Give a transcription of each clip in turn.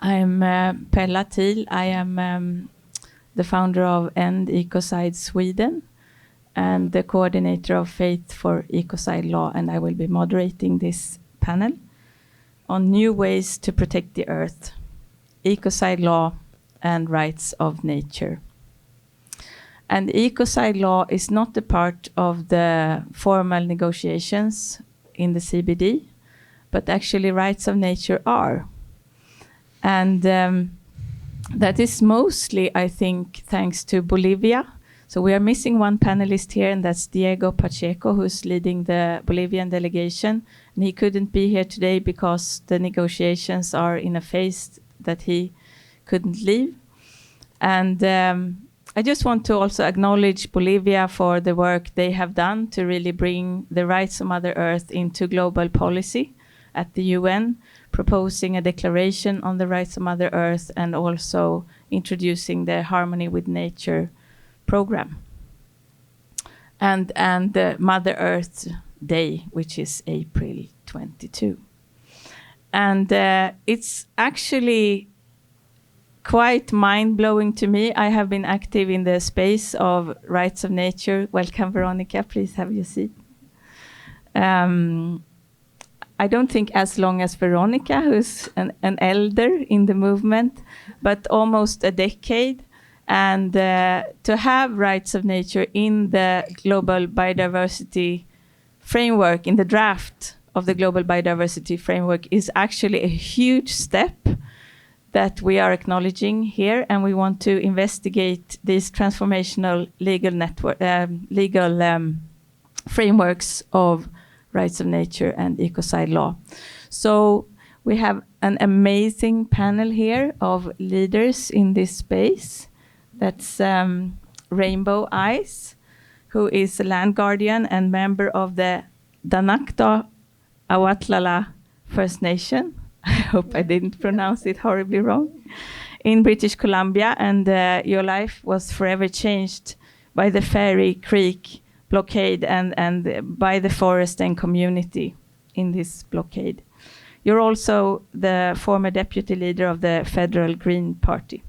I'm Pella Thiel. I am the founder of Ecocide Sweden and the coordinator of Faith for Ecocide Law, and I will be moderating this panel on new ways to protect the earth, ecocide law and rights of nature. And ecocide law is not a part of the formal negotiations in the CBD, but actually rights of nature are. And that is mostly, I think, thanks to Bolivia. So we are missing one panelist here, and that's Diego Pacheco, who's leading the Bolivian delegation. And he couldn't be here today because the negotiations are in a phase that he couldn't leave. And I just want to also acknowledge Bolivia for the work they have done to really bring the rights of Mother Earth into global policy at the UN, proposing a declaration on the rights of Mother Earth and also introducing the Harmony with Nature program. And the Mother Earth Day, which is April 22. And it's actually quite mind-blowing to me. I have been active in the space of rights of nature. Welcome, Veronica. Please have your seat. I don't think as long as Veronica, who's an elder in the movement, but almost a decade. And to have rights of nature in the global biodiversity framework, in the draft of the global biodiversity framework, is actually a huge step that we are acknowledging here, and we want to investigate these transformational legal frameworks of rights of nature and ecocide law. So we have an amazing panel here of leaders in this space. That's Rainbow Eyes, who is a land guardian and member of the Danakta Awatlala First Nation. I hope I didn't pronounce it horribly wrong. In British Columbia, and your life was forever changed by the Fairy Creek blockade and by the forest and community in this blockade. You're also the former deputy leader of the Federal Green Party.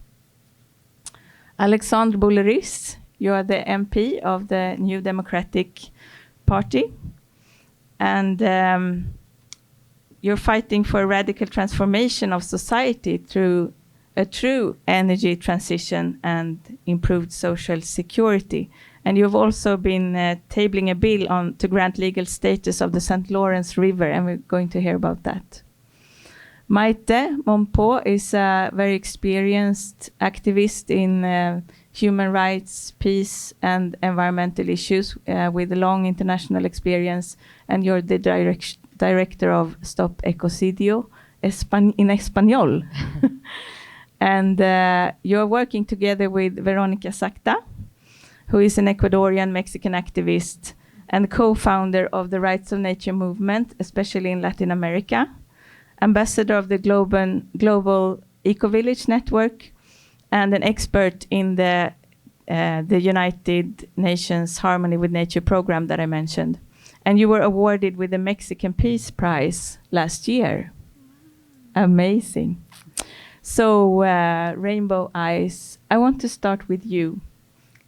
Alexandre Boulerice, you are the MP of the New Democratic Party, and you're fighting for a radical transformation of society through a true energy transition and improved social security. And you've also been tabling a bill to grant legal status of the St. Lawrence River, and we're going to hear about that. Maite Mompó is a very experienced activist in human rights, peace, and environmental issues with a long international experience, and you're the director of Stop Ecocidio in Espanol. And you're working together with Verónica Sacta, who is an Ecuadorian Mexican activist and co-founder of the Rights of Nature movement, especially in Latin America, ambassador of the Global Eco-Village Network, and an expert in the United Nations Harmony with Nature program that I mentioned. And you were awarded with the Mexican Peace Prize last year. Amazing. So, Rainbow Eyes, I want to start with you.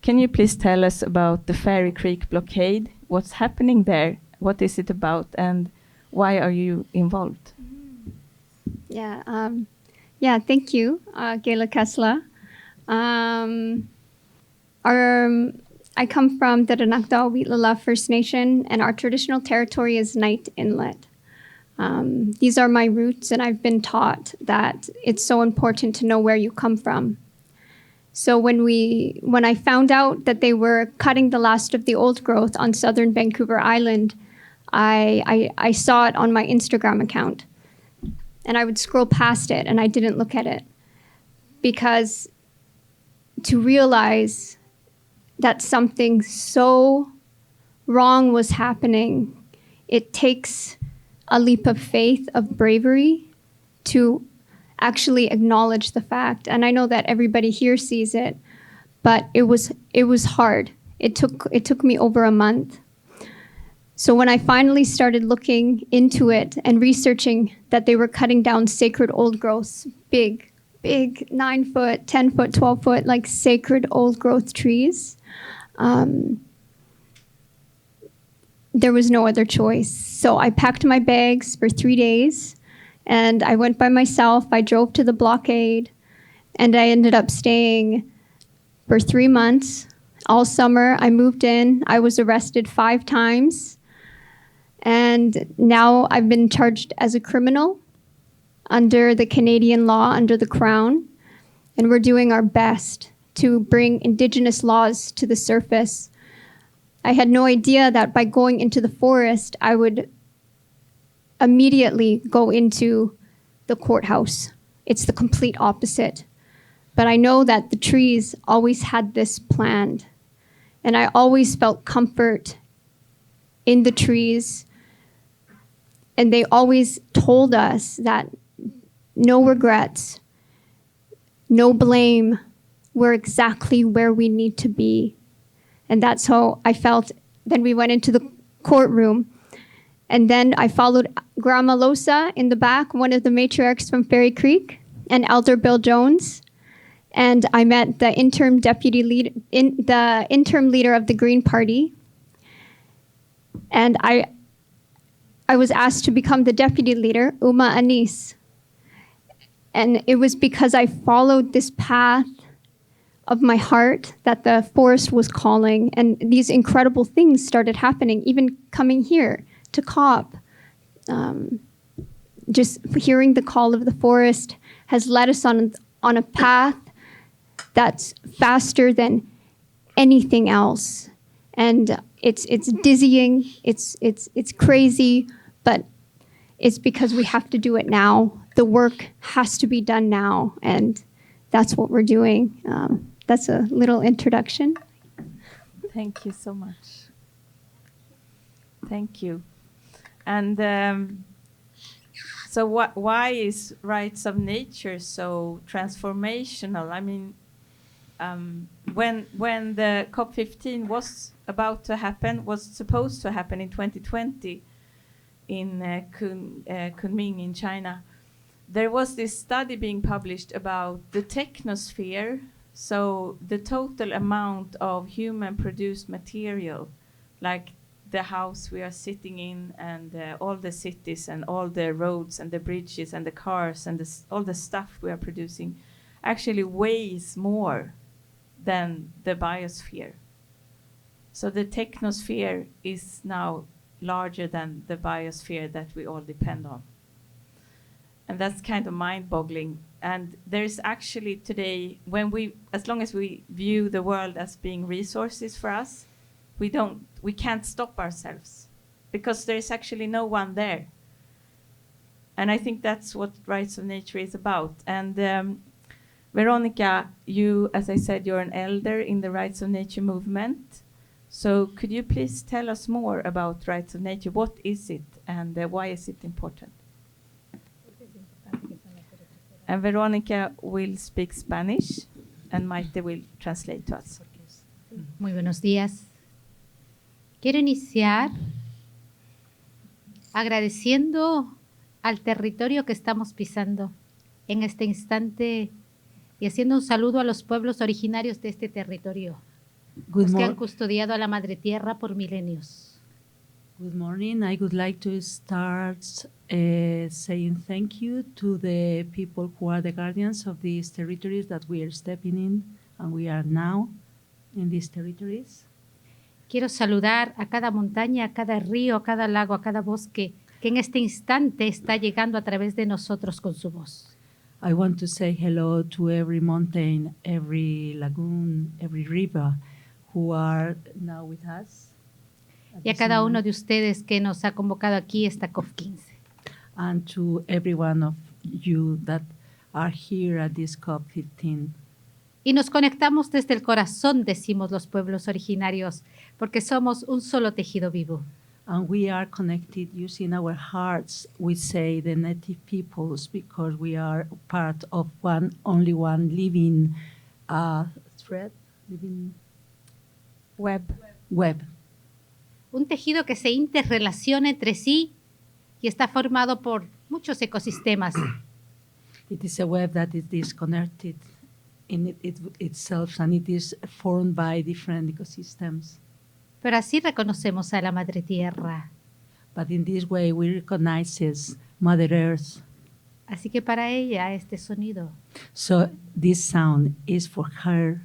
Can you please tell us about the Fairy Creek blockade? What's happening there? What is it about? And why are you involved? Thank you, Gela Kessler. I come from the Danakta Awatlala First Nation, and our traditional territory is Knight Inlet. These are my roots, and I've been taught that it's so important to know where you come from. So when I found out that they were cutting the last of the old growth on southern Vancouver Island, I saw it on my Instagram account. And I would scroll past it, and I didn't look at it. Because to realize that something so wrong was happening, it takes a leap of faith, of bravery, to actually acknowledge the fact. And I know that everybody here sees it, but it was hard. It took me over a month. So when I finally started looking into it and researching that they were cutting down sacred old growths, big big 9 foot, 10 foot, 12 foot, like sacred old growth trees. There was no other choice. So I packed my bags for 3 days and I went by myself. I drove to the blockade and I ended up staying for 3 months. All summer, I moved in. I was arrested 5 times. And now I've been charged as a criminal under the Canadian law, under the Crown. And we're doing our best to bring Indigenous laws to the surface. I had no idea that by going into the forest, I would immediately go into the courthouse. It's the complete opposite. But I know that the trees always had this planned. And I always felt comfort in the trees. And they always told us that no regrets, no blame, we're exactly where we need to be. And that's how I felt. Then we went into the courtroom. And then I followed Grandma Losah in the back, one of the matriarchs from Fairy Creek, and Elder Bill Jones. And I met the interim interim leader of the Green Party. And I was asked to become the deputy leader, Uma Anis. And it was because I followed this path of my heart that the forest was calling, and these incredible things started happening, even coming here to COP. Just hearing the call of the forest has led us on a path that's faster than anything else. And it's dizzying, it's crazy, but it's because we have to do it now. The work has to be done now, and that's what we're doing. That's a little introduction. Thank you so much. Thank you. And so why is rights of nature so transformational? I mean, when the COP15 was about to happen, was supposed to happen in 2020 in Kunming in China, there was this study being published about the technosphere, so the total amount of human-produced material, like the house we are sitting in and all the cities and all the roads and the bridges and the cars and all the stuff we are producing actually weighs more than the biosphere. So the technosphere is now larger than the biosphere that we all depend on. And that's kind of mind-boggling. And there's actually today, as long as we view the world as being resources for us, we can't stop ourselves because there's actually no one there. And I think that's what rights of nature is about. And Veronica, you, as I said, you're an elder in the rights of nature movement. So could you please tell us more about rights of nature? What is it and why is it important? And Veronica will speak Spanish and Maite will translate to us. Muy buenos días. Quiero iniciar agradeciendo al territorio que estamos pisando en este instante y haciendo un saludo a los pueblos originarios de este territorio, los que han custodiado a la Madre Tierra por milenios. Good morning. I would like to start saying thank you to the people who are the guardians of these territories that we are stepping in, and we are now in these territories. Quiero saludar a cada montaña, a cada río, a cada lago, a cada bosque que en este instante está llegando a través de nosotros con su voz. I want to say hello to every mountain, every lagoon, every river who are now with us. Y a cada uno de ustedes que nos ha convocado aquí esta COP15. And to every one of you that are here at this COP15. Y nos conectamos desde el corazón, decimos los pueblos originarios, porque somos un solo tejido vivo. And we are connected using our hearts, we say, the native peoples, because we are part of only one living thread, living web. Un tejido que se interrelaciona entre sí y está formado por muchos ecosistemas. It is a web that is disconnected in itself, and it is formed by different ecosystems. Pero así reconocemos a la Madre Tierra. But in this way, we recognize Mother Earth. Así que para ella este sonido So this sound is for her.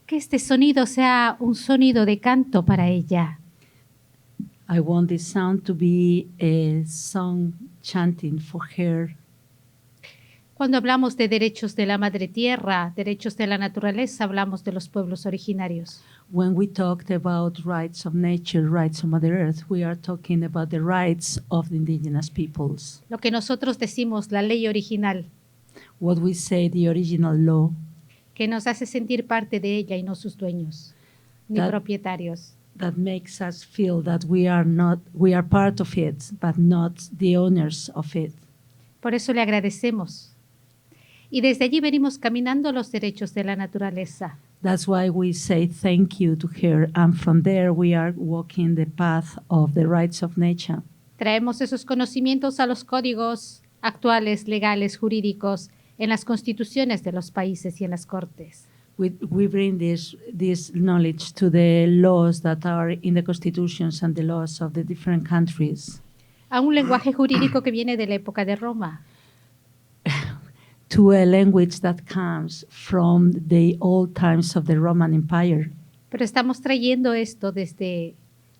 que este sonido sea un sonido de canto para ella. I want this sound to be a song chanting for her. Cuando hablamos de derechos de la Madre Tierra, derechos de la naturaleza, hablamos de los pueblos originarios. When we talked about rights of nature, rights of Mother Earth, we are talking about the rights of the indigenous peoples. Lo que nosotros decimos, la ley original, What we say, the original law, que nos hace sentir parte de ella y no sus dueños, ni That- propietarios. that makes us feel that we are part of it, but not the owners of it. Por eso le agradecemos. Y desde allí venimos caminando los derechos de la naturaleza. That's why we say thank you to her, and from there we are walking the path of the rights of nature. Traemos esos conocimientos a los códigos actuales, legales, jurídicos, en las constituciones de los países y en las cortes. We bring this knowledge to the laws that are in the constitutions and the laws of the different countries, A un lenguaje jurídico que viene de la época de Roma. to a language that comes from the old times of the Roman Empire. Pero estamos trayendo esto desde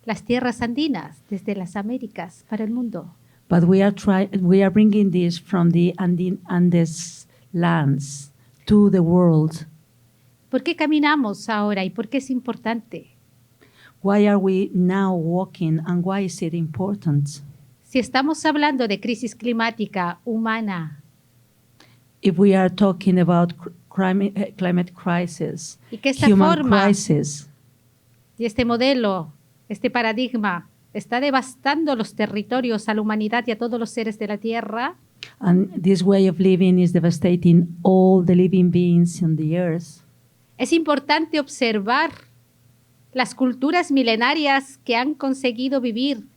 las tierras andinas, desde las Américas, para el mundo. But we are bringing this from the Andes lands to the world. ¿Por qué caminamos ahora y por qué es importante? Why are we now walking, and why is it important? Si estamos hablando de crisis climática humana If we are talking about climate crisis, y que esta human forma crisis, y este modelo, este paradigma, está devastando los territorios a la humanidad y a todos los seres de la Tierra, and this way of living is devastating all the living beings on the earth, es importante observar las culturas milenarias que han conseguido vivir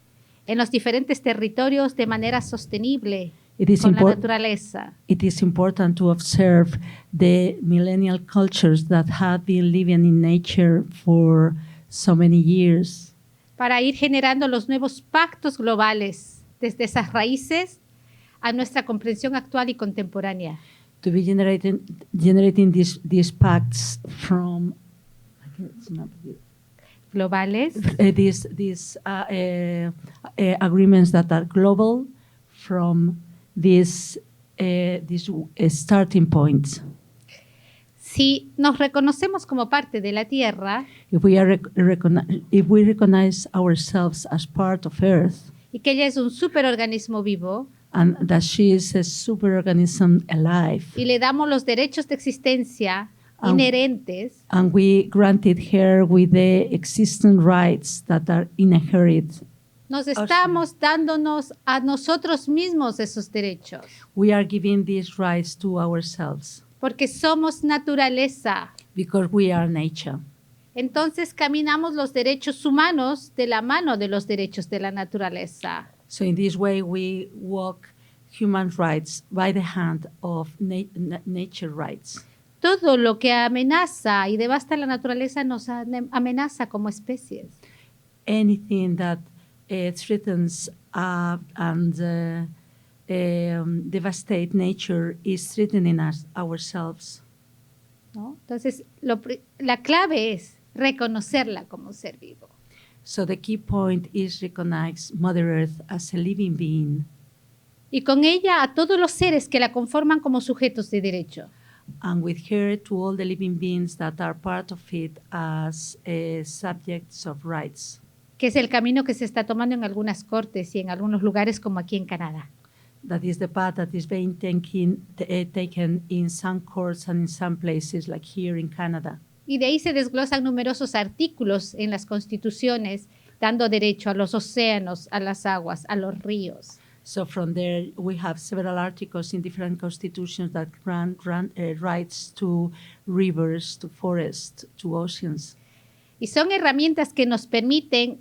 en los diferentes territorios de manera sostenible It is con la impor- naturaleza. it is important to observe the millennial cultures that have been living in nature for so many years, Para ir generando los nuevos pactos globales desde esas raíces a nuestra comprensión actual y contemporánea. to be generating these pacts from Globales these agreements that are global from this starting point. Si nos reconocemos como parte de la Tierra If we recognize ourselves as part of Earth, y que ella es un superorganismo vivo and that she is a superorganism alive, y le damos los derechos de existencia Am- inherentes, and we granted her with the existing rights that are inherent, nos estamos dándonos a nosotros mismos esos derechos, we are giving these rights to ourselves porque somos naturaleza. because we are nature. Entonces caminamos los derechos humanos de la mano de los derechos de la naturaleza. So in this way, we walk human rights by the hand of nature rights. Todo lo que amenaza y devasta la naturaleza nos amenaza como especies. Anything that threatens and devastate nature is threatening us ourselves. ¿No? Entonces, la clave es reconocerla como un ser vivo. So the key point is recognize Mother Earth as a living being, Y con ella a todos los seres que la conforman como sujetos de derecho. and with her to all the living beings that are part of it as subjects of rights. Que es el camino que se está tomando en algunas cortes y en algunos lugares como aquí en Canadá. That is the path that is being taken in some courts and in some places, like here in Canada. Y de ahí se desglosan numerosos artículos en las constituciones, dando derecho a los océanos, a las aguas, a los ríos. So from there, we have several articles in different constitutions that grant rights to rivers, to forests, to oceans. Y son herramientas que nos permiten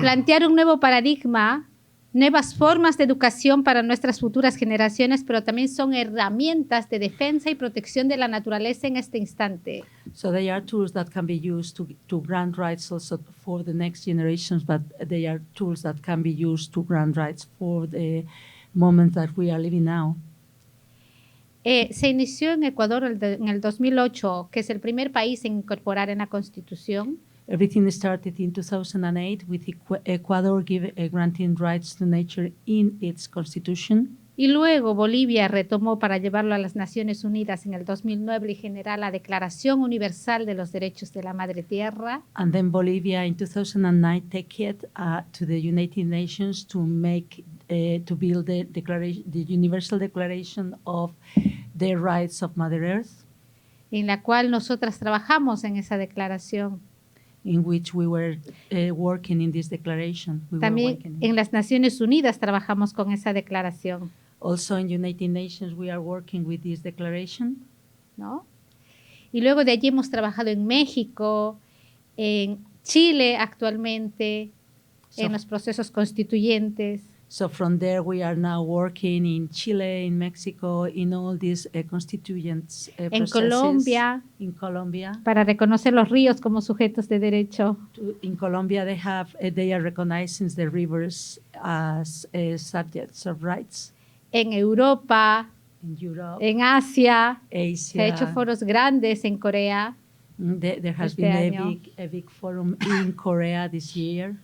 plantear un nuevo paradigma, nuevas formas de educación para nuestras futuras generaciones, pero también son herramientas de defensa y protección de la naturaleza en este instante. So they are tools that can be used to grant rights also for the next generations, but they are tools that can be used to grant rights for the moment that we are living now. Se inició en Ecuador en el 2008, que es el primer país en incorporar en la Constitución. Everything started in 2008 with Ecuador granting rights to nature in its constitution. Y luego Bolivia retomó para llevarlo a las Naciones Unidas en el 2009 y generar la Declaración Universal de los Derechos de la Madre Tierra. And then Bolivia in 2009 take it to the United Nations to build the Universal Declaration of the Rights of Mother Earth, En la cual nosotras trabajamos en esa declaración. in which we were working in this declaration. También en las Naciones Unidas trabajamos con esa declaración, Also in United Nations we are working with this declaration. ¿no? Y luego de allí hemos trabajado en México, en Chile actualmente, So- en los procesos constituyentes. So from there we are now working in Chile, in Mexico, in all these constituents En processes. Colombia, In Colombia. para reconocer los ríos como sujetos de derecho. In Colombia they are recognizing the rivers as subjects of rights. En Europa, In Europe, en Asia, Asia. se han hecho foros grandes en Corea. There has este been año. a big forum in Korea this year.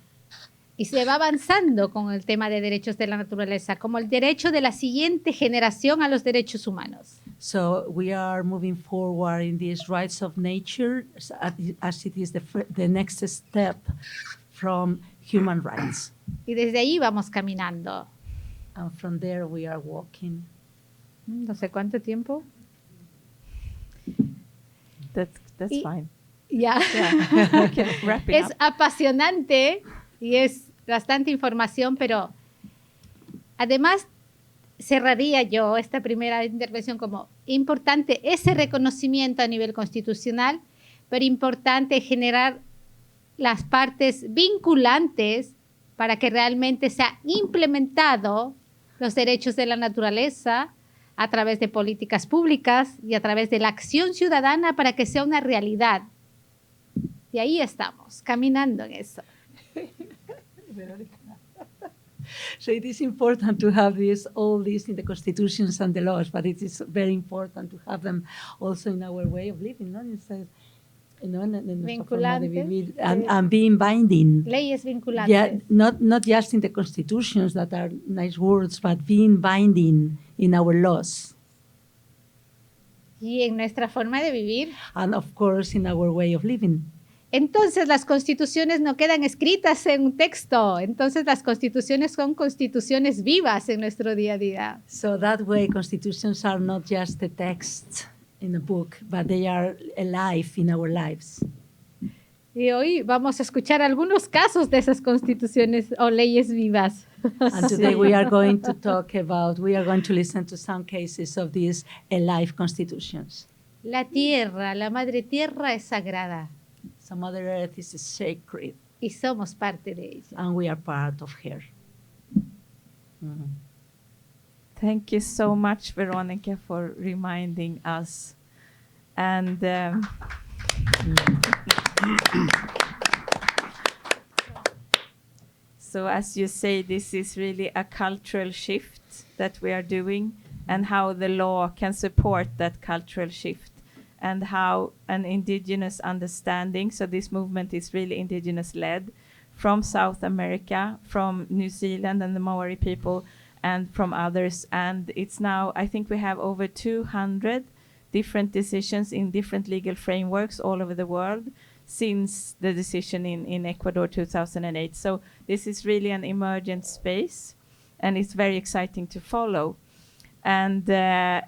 Y se va avanzando con el tema de derechos de la naturaleza, como el derecho de la siguiente generación a los derechos humanos. So we are moving forward in these rights of nature as it is the next step from human rights. Y desde ahí vamos caminando. And from there we are walking. No sé cuánto tiempo. That's Y- fine. Ya. Yeah. We can wrap it Es up. apasionante y es bastante información, pero además cerraría yo esta primera intervención como importante ese reconocimiento a nivel constitucional, pero importante generar las partes vinculantes para que realmente sea implementado los derechos de la naturaleza a través de políticas públicas y a través de la acción ciudadana para que sea una realidad. Y ahí estamos, caminando en eso. So it is important to have all this in the constitutions and the laws, but it is very important to have them also in our way of living, ¿no? Instead, en nuestra forma de vivir, and being binding. Leyes vinculantes. Yeah, not just in the constitutions that are nice words, but being binding in our laws, Y en nuestra forma de vivir. and of course in our way of living. Entonces las constituciones no quedan escritas en un texto. Entonces las constituciones son constituciones vivas en nuestro día a día. So that way, constitutions are not just the text in a book, but they are alive in our lives. Y hoy vamos a escuchar algunos casos de esas constituciones o leyes vivas. And today we are going to listen to some cases of these alive constitutions. La tierra, la madre tierra es sagrada So Mother Earth is sacred, y somos parte de ella. and we are part of her. Thank you so much, Veronica, for reminding us. And so, as you say, this is really a cultural shift that we are doing, and how the law can support that cultural shift, and how an indigenous understanding. So this movement is really indigenous led from South America, from New Zealand and the Maori people, and from others. And it's now, I think we have over 200 different decisions in different legal frameworks all over the world since the decision in Ecuador 2008. So this is really an emergent space. and it's very exciting to follow. And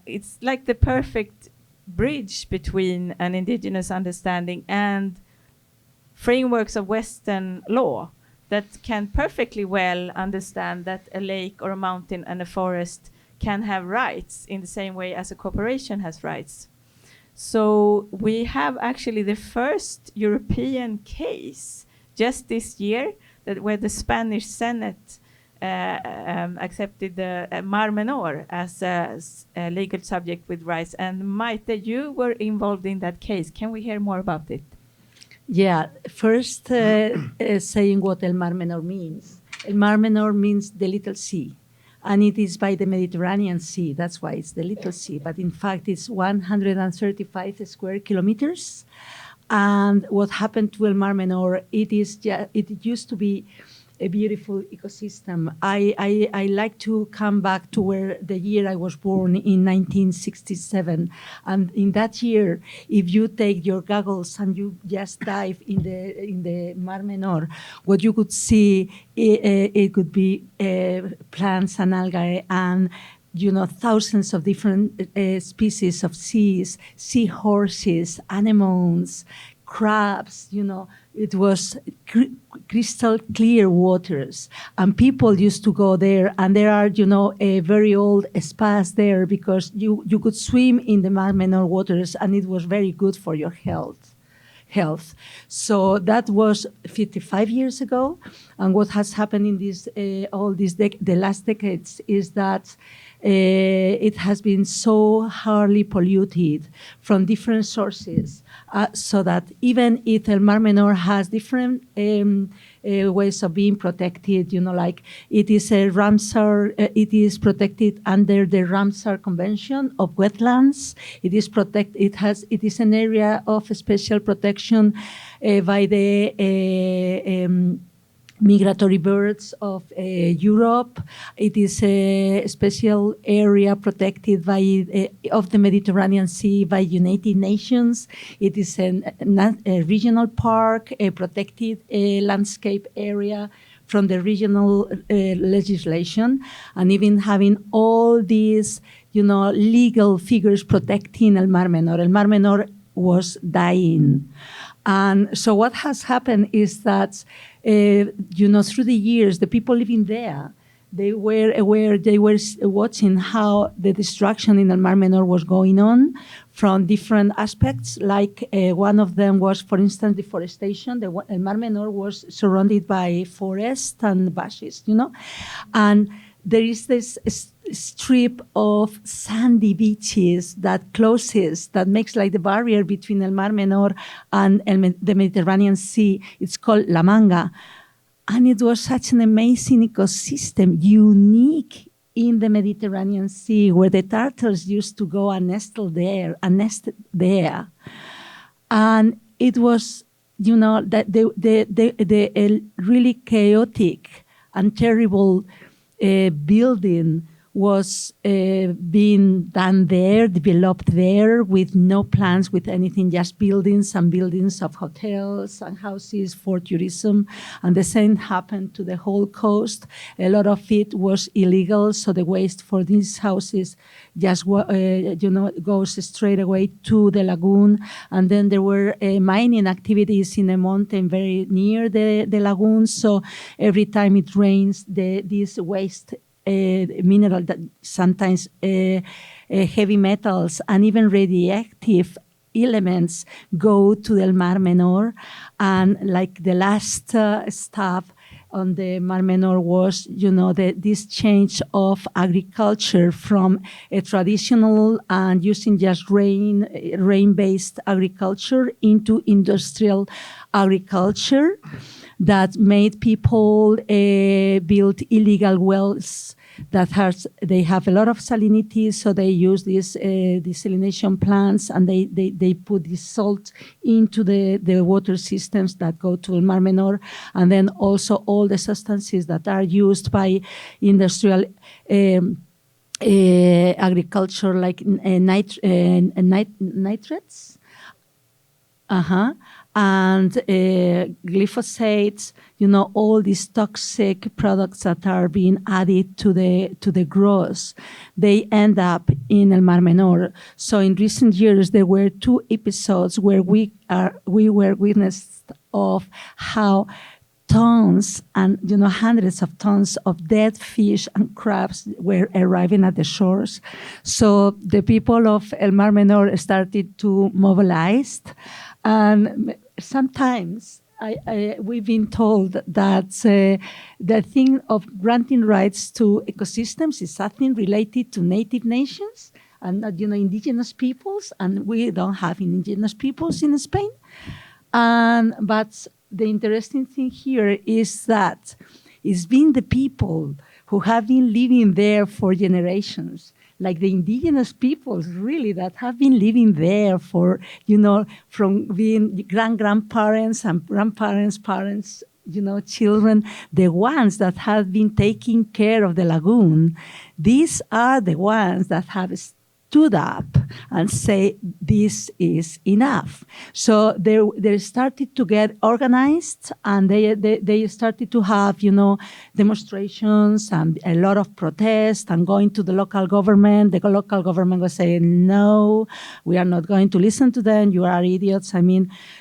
it's like the perfect bridge between an indigenous understanding and frameworks of Western law that can perfectly well understand that a lake or a mountain and a forest can have rights in the same way as a corporation has rights. So we have actually the first European case just this year where the Spanish Senate accepted the Mar Menor as a legal subject with rights. And Maite, you were involved in that case. Can we hear more about it? Yeah, first saying what El Mar Menor means. El Mar Menor means the little sea, and it is by the Mediterranean Sea. That's why it's the little sea, but in fact it's 135 square kilometers. And what happened to El Mar Menor, it used to be a beautiful ecosystem. I like to come back to where the year I was born in 1967. And in that year, if you take your goggles and you just dive in the Mar Menor, what you could see, it could be plants and algae and thousands of different species of seahorses, anemones, crabs, it was crystal clear waters, and people used to go there, and there are, a very old spas there because you could swim in the Mar Menor waters, and it was very good for your health. So that was 55 years ago, and what has happened in the last decades is that it has been so hardly polluted from different sources, so that even if El Mar Menor has different ways of being protected, like it is a Ramsar, it is protected under the Ramsar Convention of Wetlands. It is an area of special protection by the migratory birds of Europe. It is a special area protected of the Mediterranean Sea by United Nations. It is a regional park, a protected landscape area from the regional legislation, and even having all these, legal figures protecting El Mar Menor. El Mar Menor was dying. And so what has happened is that, through the years, the people living there, they were aware, they were watching how the destruction in El Mar Menor was going on from different aspects. Like one of them was, for instance, deforestation. El Mar Menor was surrounded by forests and bushes, and there is this strip of sandy beaches that makes like the barrier between El Mar Menor and the Mediterranean Sea. It's called La Manga. And it was such an amazing ecosystem, unique in the Mediterranean Sea, where the turtles used to go and nested there. And it was, that the really chaotic and terrible building was being done there, developed there, with no plans, with anything, just buildings and buildings of hotels and houses for tourism. And the same happened to the whole coast. A lot of it was illegal, so the waste for these houses just goes straight away to the lagoon. And then there were mining activities in a mountain very near the lagoon, so every time it rains, this waste mineral, that sometimes heavy metals and even radioactive elements go to the Mar Menor. And like the last stop on the Mar Menor was, this change of agriculture from a traditional and using just rain-based agriculture into industrial agriculture that made people build illegal wells they have a lot of salinity, so they use these desalination plants, and they put this salt into the water systems that go to the Mar Menor, and then also all the substances that are used by industrial agriculture, like nitrates. and glyphosate, all these toxic products that are being added to the growers, they end up in El Mar Menor. So in recent years, there were 2 episodes where we were witness of how tons and hundreds of tons of dead fish and crabs were arriving at the shores. So the people of El Mar Menor started to mobilize, and sometimes we've been told that the thing of granting rights to ecosystems is something related to native nations and not indigenous peoples, and we don't have indigenous peoples in Spain. But the interesting thing here is that it's been the people who have been living there for generations, like the indigenous peoples, really, that have been living there for, from being grandparents and grandparents' parents, children, the ones that have been taking care of the lagoon. These are the ones that have stood up and say this is enough. So they started to get organized, and they started to have demonstrations and a lot of protests and going to the local government. The local government was saying, no, we are not going to listen to them. You are idiots.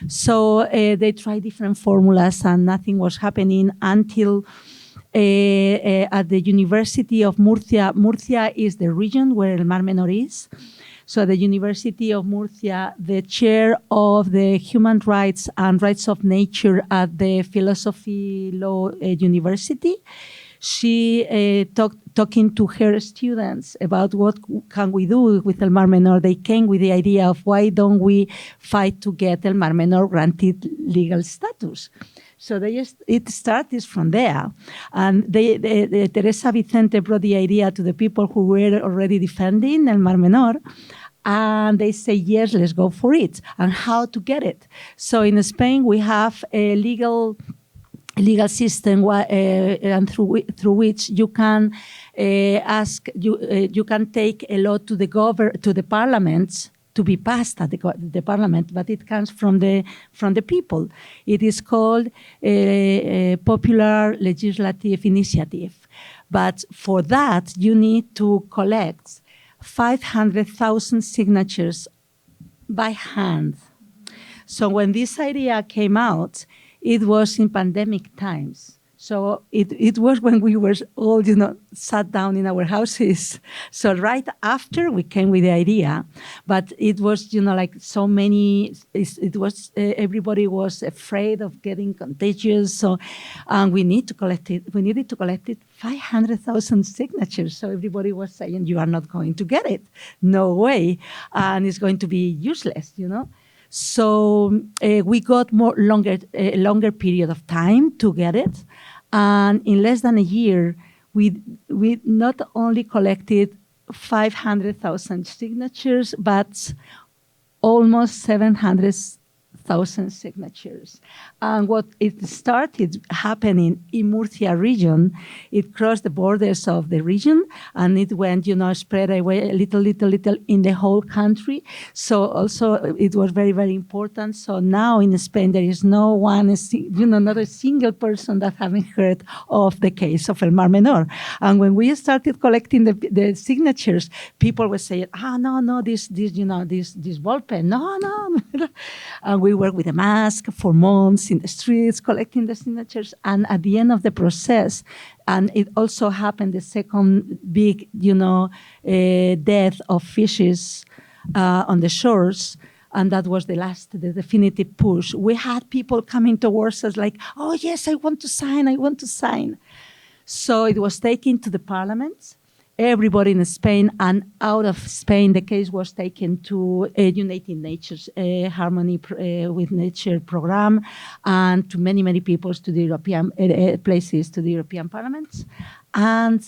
So they tried different formulas and nothing was happening until at the University of Murcia. Murcia is the region where El Mar Menor is. So the University of Murcia, the chair of the Human Rights and Rights of Nature at the Philosophy Law University, she talking to her students about what can we do with El Mar Menor. They came with the idea of why don't we fight to get El Mar Menor granted legal status. So it started from there. And Teresa Vicente brought the idea to the people who were already defending El Mar Menor. And they say, yes, let's go for it. And how to get it? So in Spain, we have a legal system and through which you can you can take a law to the parliaments to be passed at the parliament, but it comes from the people. It is called a popular legislative initiative. But for that, you need to collect 500,000 signatures by hand. So when this idea came out, it was in pandemic times. So it was when we were all, sat down in our houses. So right after we came with the idea, but it was, like so many, it was, everybody was afraid of getting contagious. So we needed to collect it, 500,000 signatures. So everybody was saying, you are not going to get it. No way. And it's going to be useless, So we got a longer period of time to get it. And in less than a year, we not only collected 500,000 signatures, but almost 700,000 signatures. And what it started happening in Murcia region, it crossed the borders of the region, and it went, spread away a little in the whole country. So also it was very, very important. So now in Spain, there is no one, not a single person that haven't heard of the case of El Mar Menor. And when we started collecting the signatures, people were saying, no, this ball pen, no. And we worked with a mask for months in the streets, collecting the signatures. And at the end of the process, and it also happened, the second big, death of fishes on the shores. And that was the definitive push. We had people coming towards us like, oh, yes, I want to sign. So it was taken to the parliament. Everybody in Spain and out of Spain, the case was taken to United Nations Harmony with Nature program, and to many, many people to the European places, to the European parliaments. And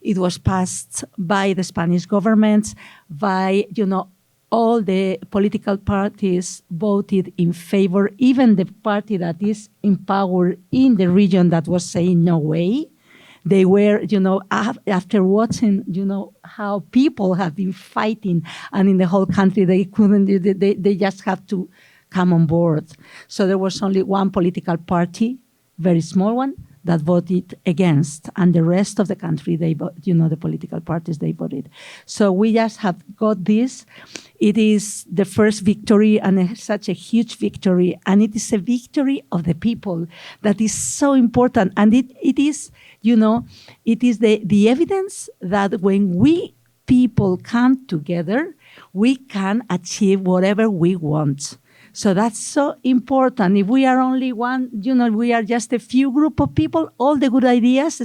it was passed by the Spanish government, by, all the political parties voted in favor, even the party that is in power in the region that was saying no way. They were, after watching, how people have been fighting, and in the whole country, they couldn't, they just have to come on board. So there was only one political party, very small one, that voted against, and the rest of the country, the political parties, they voted. So we just have got this. It is the first victory, and such a huge victory, and it is a victory of the people that is so important. And it is, it is the evidence that when we people come together, we can achieve whatever we want. So that's so important. If we are only one, we are just a few group of people, all the good ideas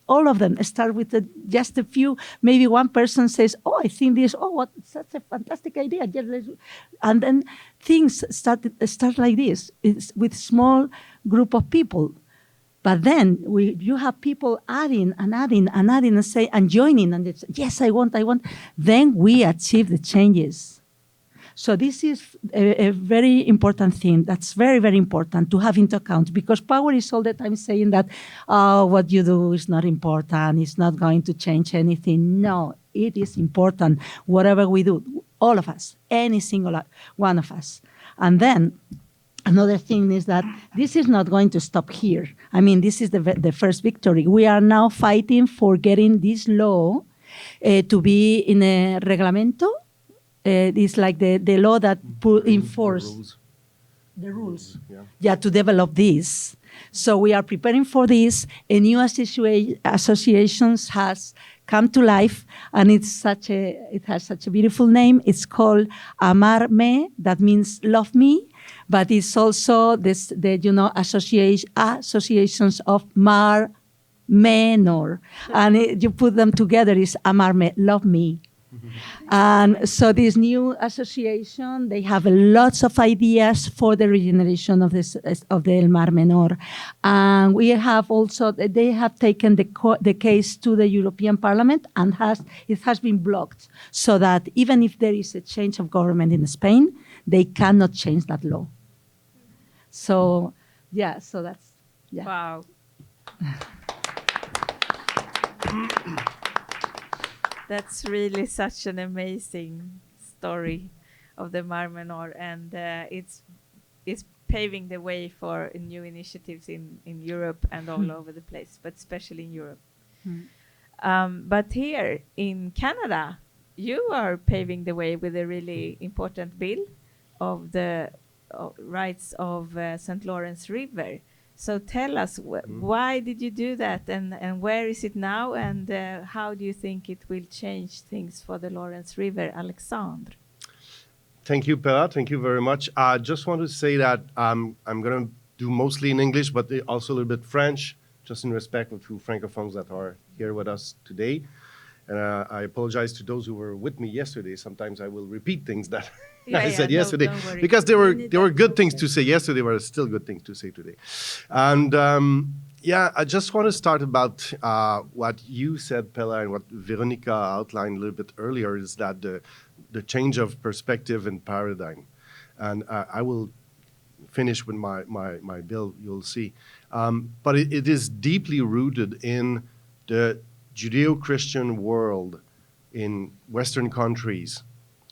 all of them start with just a few. Maybe one person says, oh, I think this, what, such a fantastic idea. And then things start like this. It's with small group of people. But then you have people adding and say, and joining, and it's, yes, I want. Then we achieve the changes. So this is a very important thing. That's very, very important to have into account, because power is all the time saying that, what you do is not important. It's not going to change anything. No, it is important. Whatever we do, all of us, any single one of us. And then another thing is that this is not going to stop here. I mean, this is the first victory. We are now fighting for getting this law to be in a reglamento. It's like the law that enforce the rules. Yeah, to develop this. So we are preparing for this. A new associations has come to life, and it has such a beautiful name. It's called Amarme, that means love me, but it's also associations of Mar Menor, and you put them together is Amarme, love me. And so this new association, they have lots of ideas for the regeneration of the El Mar Menor. And we have also, they have taken the case to the European Parliament, and it has been blocked, so that even if there is a change of government in Spain, they cannot change that law. So, so that's, Wow. That's really such an amazing story of the Mar Menor, and it's paving the way for new initiatives in Europe and all over the place, but especially in Europe. But here in Canada, you are paving the way with a really important bill of the rights of St. Lawrence River. So tell us, why did you do that, and where is it now, and how do you think it will change things for the Lawrence River, Alexandre? Thank you, Pella. Thank you very much. I just want to say that I'm going to do mostly in English, but also a little bit French, just in respect of two Francophones that are here with us today. And I apologize to those who were with me yesterday. Sometimes I will repeat things that I said yesterday, because there were good things to say yesterday, but still good things to say today. And I just want to start about what you said, Pella, and what Verónica outlined a little bit earlier, is that the change of perspective and paradigm. And I will finish with my bill, you'll see. But it is deeply rooted in the Judeo-Christian world in Western countries,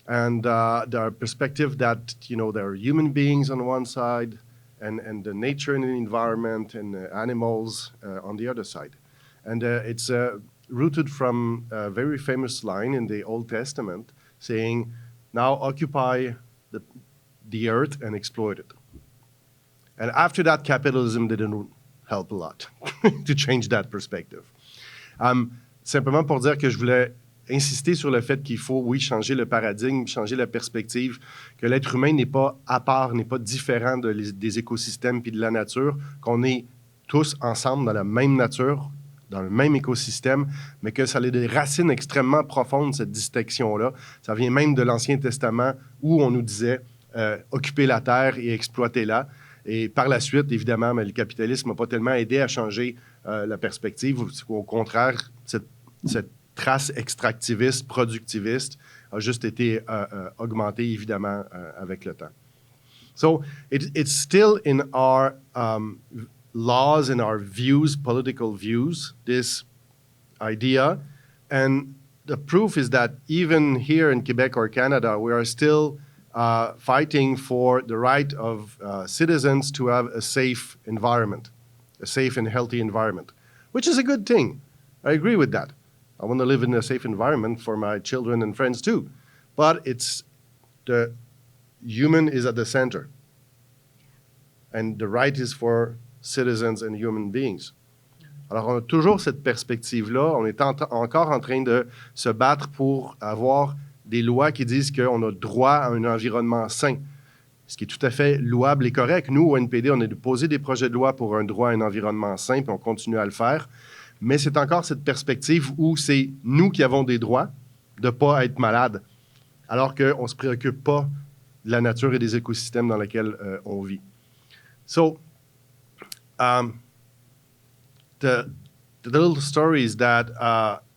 and the perspective that there are human beings on one side, and the nature and the environment and the animals on the other side, and it's rooted from a very famous line in the Old Testament saying, "Now occupy the earth and exploit it." And after that, capitalism didn't help a lot to change that perspective. Simplement pour dire que je voulais insister sur le fait qu'il faut, oui, changer le paradigme, changer la perspective, que l'être humain n'est pas à part, n'est pas différent des écosystèmes puis de la nature, qu'on est tous ensemble dans la même nature, dans le même écosystème, mais que ça a des racines extrêmement profondes, cette distinction-là. Ça vient même de l'Ancien Testament, où on nous disait occuper la terre et exploiter-la. Et par la suite, évidemment, mais le capitalisme n'a pas tellement aidé à changer la perspective. Au contraire, cette trace extractiviste, productiviste, a juste été augmentée, évidemment, avec le temps. So it's still in our laws and our views, political views, this idea. And the proof is that even here in Quebec or Canada, we are still fighting for the right of citizens to have a safe environment, a safe and healthy environment, which is a good thing. I agree with that. I want to live in a safe environment for my children and friends too. But it's the human is at the center. And the right is for citizens and human beings. Alors, on a toujours cette perspective-là. On est encore en train de se battre pour avoir des lois qui disent qu'on a droit à un environnement sain, ce qui est tout à fait louable et correct. Nous, au NPD, on a déposé des projets de loi pour un droit à un environnement sain, puis on continue à le faire. Mais c'est encore cette perspective où c'est nous qui avons des droits de ne pas être malades, alors qu'on ne se préoccupe pas de la nature et des écosystèmes dans lesquels on vit. So, the little story is that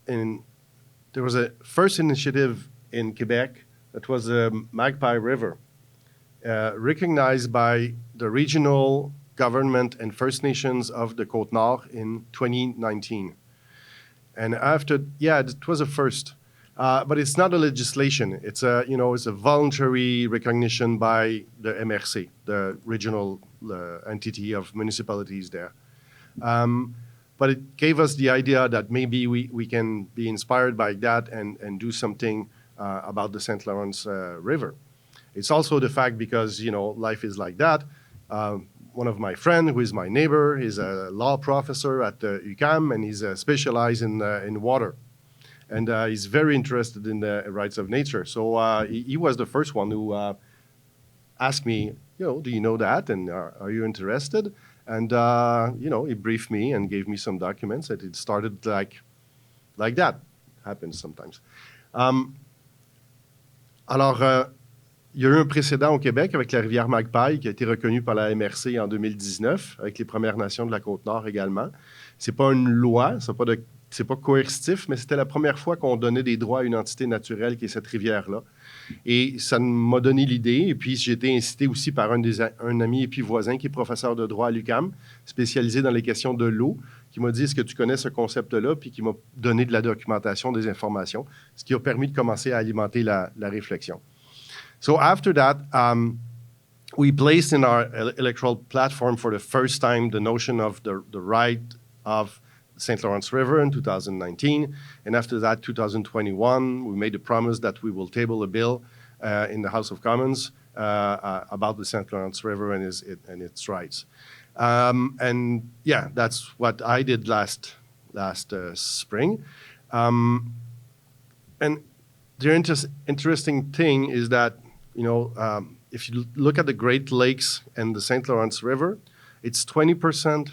there was a first initiative in Quebec that was the Magpie River, recognized by the regional government and First Nations of the Côte-Nord in 2019. And after, it was a first. But it's not a legislation. It's a voluntary recognition by the MRC, the regional entity of municipalities there. But it gave us the idea that maybe we can be inspired by that and do something about the St. Lawrence River. It's also the fact because, life is like that. One of my friends, who is my neighbor, is a law professor at UQAM, and he's specialized in water. And he's very interested in the rights of nature. So he was the first one who asked me, do you know that? And are you interested? And, he briefed me and gave me some documents. And it started like that. Happens sometimes. Alors, il y a eu un précédent au Québec avec la rivière Magpie qui a été reconnue par la MRC en 2019, avec les Premières Nations de la Côte-Nord également. C'est pas une loi, c'est pas coercitif, mais c'était la première fois qu'on donnait des droits à une entité naturelle qui est cette rivière-là. Et ça m'a donné l'idée. Et puis, j'ai été incité aussi par un ami et puis voisin qui est professeur de droit à l'UQAM, spécialisé dans les questions de l'eau, qui m'a dit, est-ce que tu connais ce concept-là? Puis qui m'a donné de la documentation, des informations, ce qui a permis de commencer à alimenter la réflexion. So after that, we placed in our electoral platform for the first time the notion of the right of St. Lawrence River in 2019. And after that, 2021, we made a promise that we will table a bill in the House of Commons about the St. Lawrence River and its rights. And yeah, that's what I did last spring. And the interesting thing is that, if you look at the Great Lakes and the St. Lawrence River, it's 20%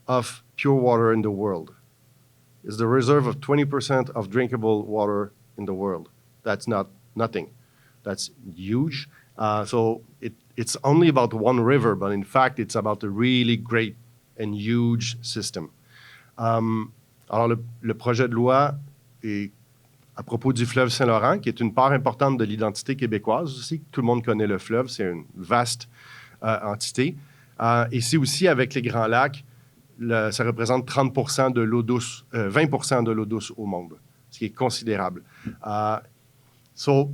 of pure water in the world. It's the reserve of 20% of drinkable water in the world. That's not nothing. That's huge. So it's only about one river, but in fact, it's about a really great and huge system. Alors, le projet de loi est à propos du fleuve Saint-Laurent, qui est une part importante de l'identité québécoise aussi. Tout le monde connaît le fleuve, c'est une vaste entité. Et c'est aussi avec les Grands Lacs, ça représente 30% de l'eau douce, 20% de l'eau douce au monde, ce qui est considérable. So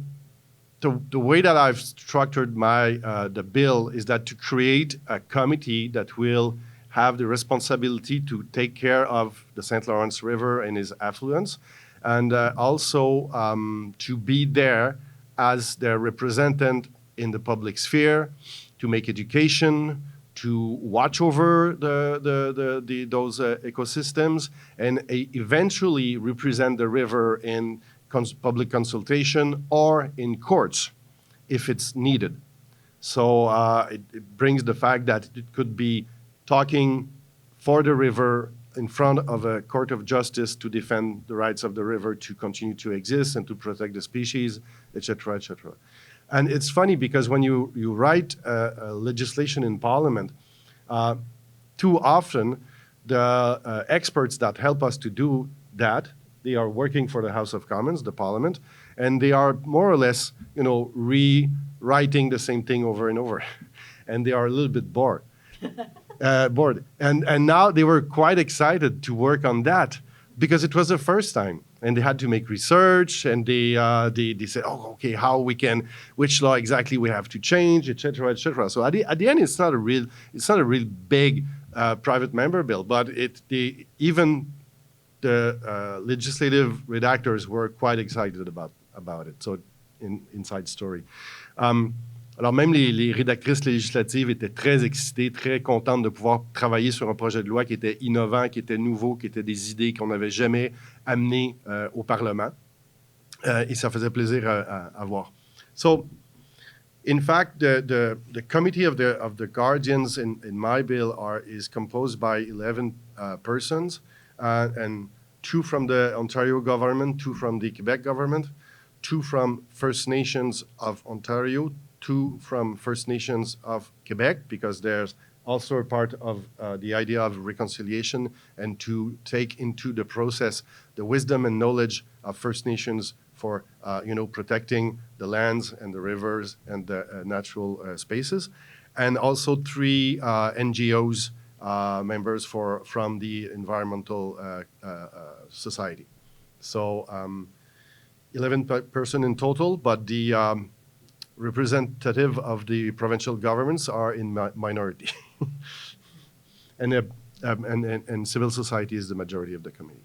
the way that I've structured the bill is that to create a committee that will have the responsibility to take care of the St. Lawrence River and its affluents, and also to be there as their representative in the public sphere, to make education, to watch over those ecosystems, and eventually represent the river in public consultation or in courts if it's needed. So it brings the fact that it could be talking for the river in front of a court of justice to defend the rights of the river to continue to exist and to protect the species, etc., etc. And it's funny because when you write legislation in Parliament, too often the experts that help us to do that, they are working for the House of Commons, the Parliament, and they are more or less, rewriting the same thing over and over, and they are a little bit bored. And now they were quite excited to work on that because it was the first time. and they had to make research, and they said, oh, okay, how we can, which law exactly we have to change, etc., etc. So at the end, it's not a real big private member bill, but even the legislative redactors were quite excited about it. So, inside story. Alors même les rédactrices législatives étaient très excitées, très contentes de pouvoir travailler sur un projet de loi qui était innovant, qui était nouveau, qui était des idées qu'on n'avait jamais amenées au Parlement. Et ça faisait plaisir à voir. So, in fact, the committee of the guardians in my bill is composed by 11 persons, and 2 from the Ontario government, 2 from the Quebec government, 2 from First Nations of Ontario, 2 from First Nations of Quebec, because there's also a part of the idea of reconciliation and to take into the process the wisdom and knowledge of First Nations for protecting the lands and the rivers and the natural spaces, and also 3 NGOs members from the environmental society. So 11 person in total, but the representative of the provincial governments are in minority. and civil society is the majority of the committee.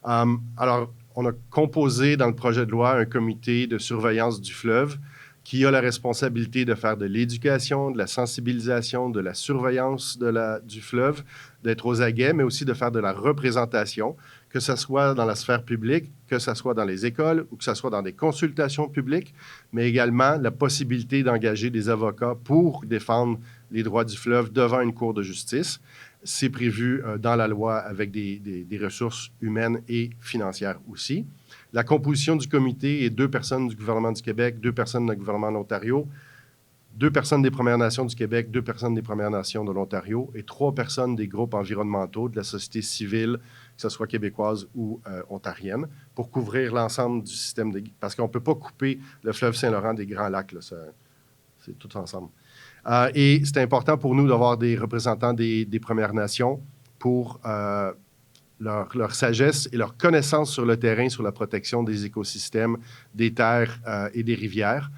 Alors, on a composé dans le projet de loi un comité de surveillance du fleuve qui a la responsabilité de faire de l'éducation, de la sensibilisation, de la surveillance du fleuve, d'être aux aguets, mais aussi de faire de la représentation, que ce soit dans la sphère publique, que ce soit dans les écoles ou que ce soit dans des consultations publiques, mais également la possibilité d'engager des avocats pour défendre les droits du fleuve devant une cour de justice. C'est prévu dans la loi avec des ressources humaines et financières aussi. La composition du comité est 2 personnes du gouvernement du Québec, 2 personnes du gouvernement de l'Ontario, 2 personnes des Premières Nations du Québec, 2 personnes des Premières Nations de l'Ontario et 3 personnes des groupes environnementaux de la société civile, que ce soit québécoise ou ontarienne, pour couvrir l'ensemble du système. Parce qu'on ne peut pas couper le fleuve Saint-Laurent des Grands Lacs, là, c'est tout ensemble. Et c'est important pour nous d'avoir des représentants des Premières Nations pour leur sagesse et leur connaissance sur le terrain, sur la protection des écosystèmes, des terres et des rivières.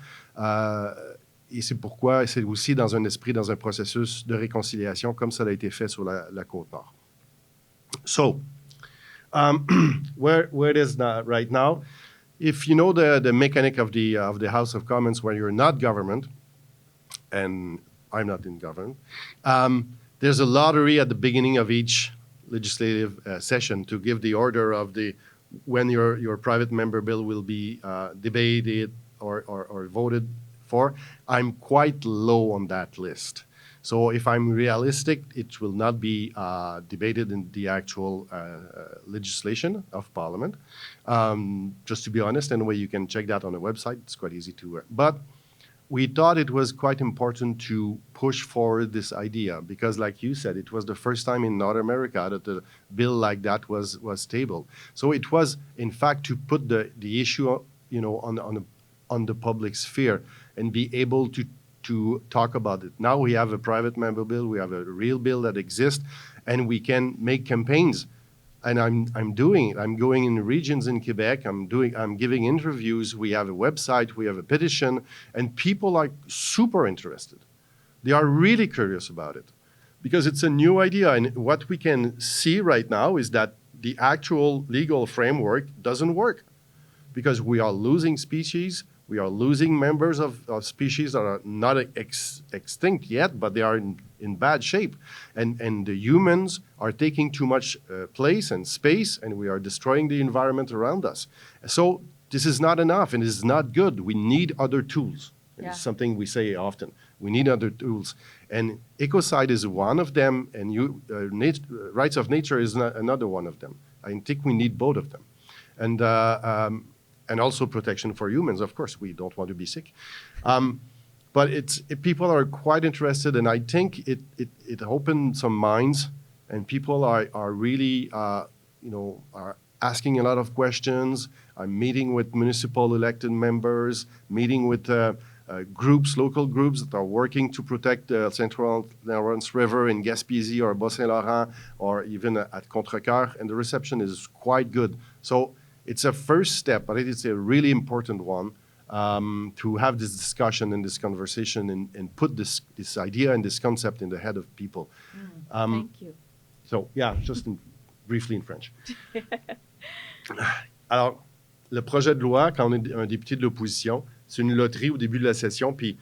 Et c'est pourquoi c'est aussi dans un esprit, dans un processus de réconciliation, comme ça a été fait sur la Côte-Nord. So, where it is right now, if you know the mechanic of the House of Commons, where you're not government, and I'm not in government, there's a lottery at the beginning of each legislative session to give the order of when your private member bill will be debated or voted for. I'm quite low on that list. So if I'm realistic, it will not be debated in the actual legislation of Parliament. Just to be honest, anyway, you can check that on the website. It's quite easy to. But we thought it was quite important to push forward this idea because, like you said, it was the first time in North America that a bill like that was tabled. So it was, in fact, to put the issue, on the public sphere and be able to talk about it. Now we have a private member bill, we have a real bill that exists, and we can make campaigns. And I'm doing it. I'm going in regions in Quebec. I'm giving interviews. We have a website. We have a petition, and people are super interested. They are really curious about it because it's a new idea. And what we can see right now is that the actual legal framework doesn't work because we are losing species. We are losing members of species that are not extinct yet, but they are in bad shape. And the humans are taking too much place and space, and we are destroying the environment around us. So this is not enough, and it is not good. We need other tools. Yeah. It's something we say often. We need other tools. And Ecocide is one of them, and rights of nature is another one of them. I think we need both of them. And also protection for humans, of course. We don't want to be sick. But people are quite interested, and I think it opened some minds, and people are really, are asking a lot of questions. I'm meeting with municipal elected members, meeting with local groups that are working to protect the Central Lawrence River in Gaspésie or Bas-Saint-Laurent, or even at Contrecoeur, and the reception is quite good. So it's a first step, but it's a really important one to have this discussion and this conversation and put this idea and this concept in the head of people. Thank you. So, yeah, just briefly in French. Alors, le projet de loi, quand on est un député de l'opposition, c'est une loterie au début de la session, puis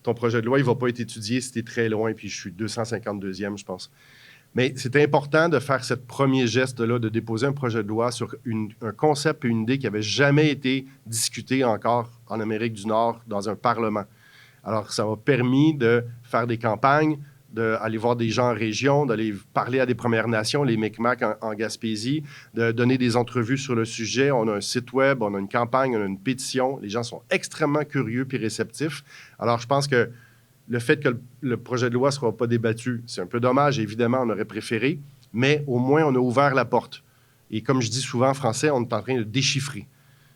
ton projet de loi, il ne va pas être étudié si tu es très loin, puis je suis 252e, je pense. Mais c'est important de faire ce premier geste-là, de déposer un projet de loi sur un concept et une idée qui n'avait jamais été discuté encore en Amérique du Nord dans un parlement. Alors, ça m'a permis de faire des campagnes, d'aller voir des gens en région, d'aller parler à des Premières Nations, les Micmacs en Gaspésie, de donner des entrevues sur le sujet. On a un site web, on a une campagne, on a une pétition. Les gens sont extrêmement curieux puis réceptifs. Alors, je pense que le fait que le projet de loi ne sera pas débattu, c'est un peu dommage. Évidemment, on aurait préféré, mais au moins, on a ouvert la porte. Et comme je dis souvent en français, on est en train de déchiffrer.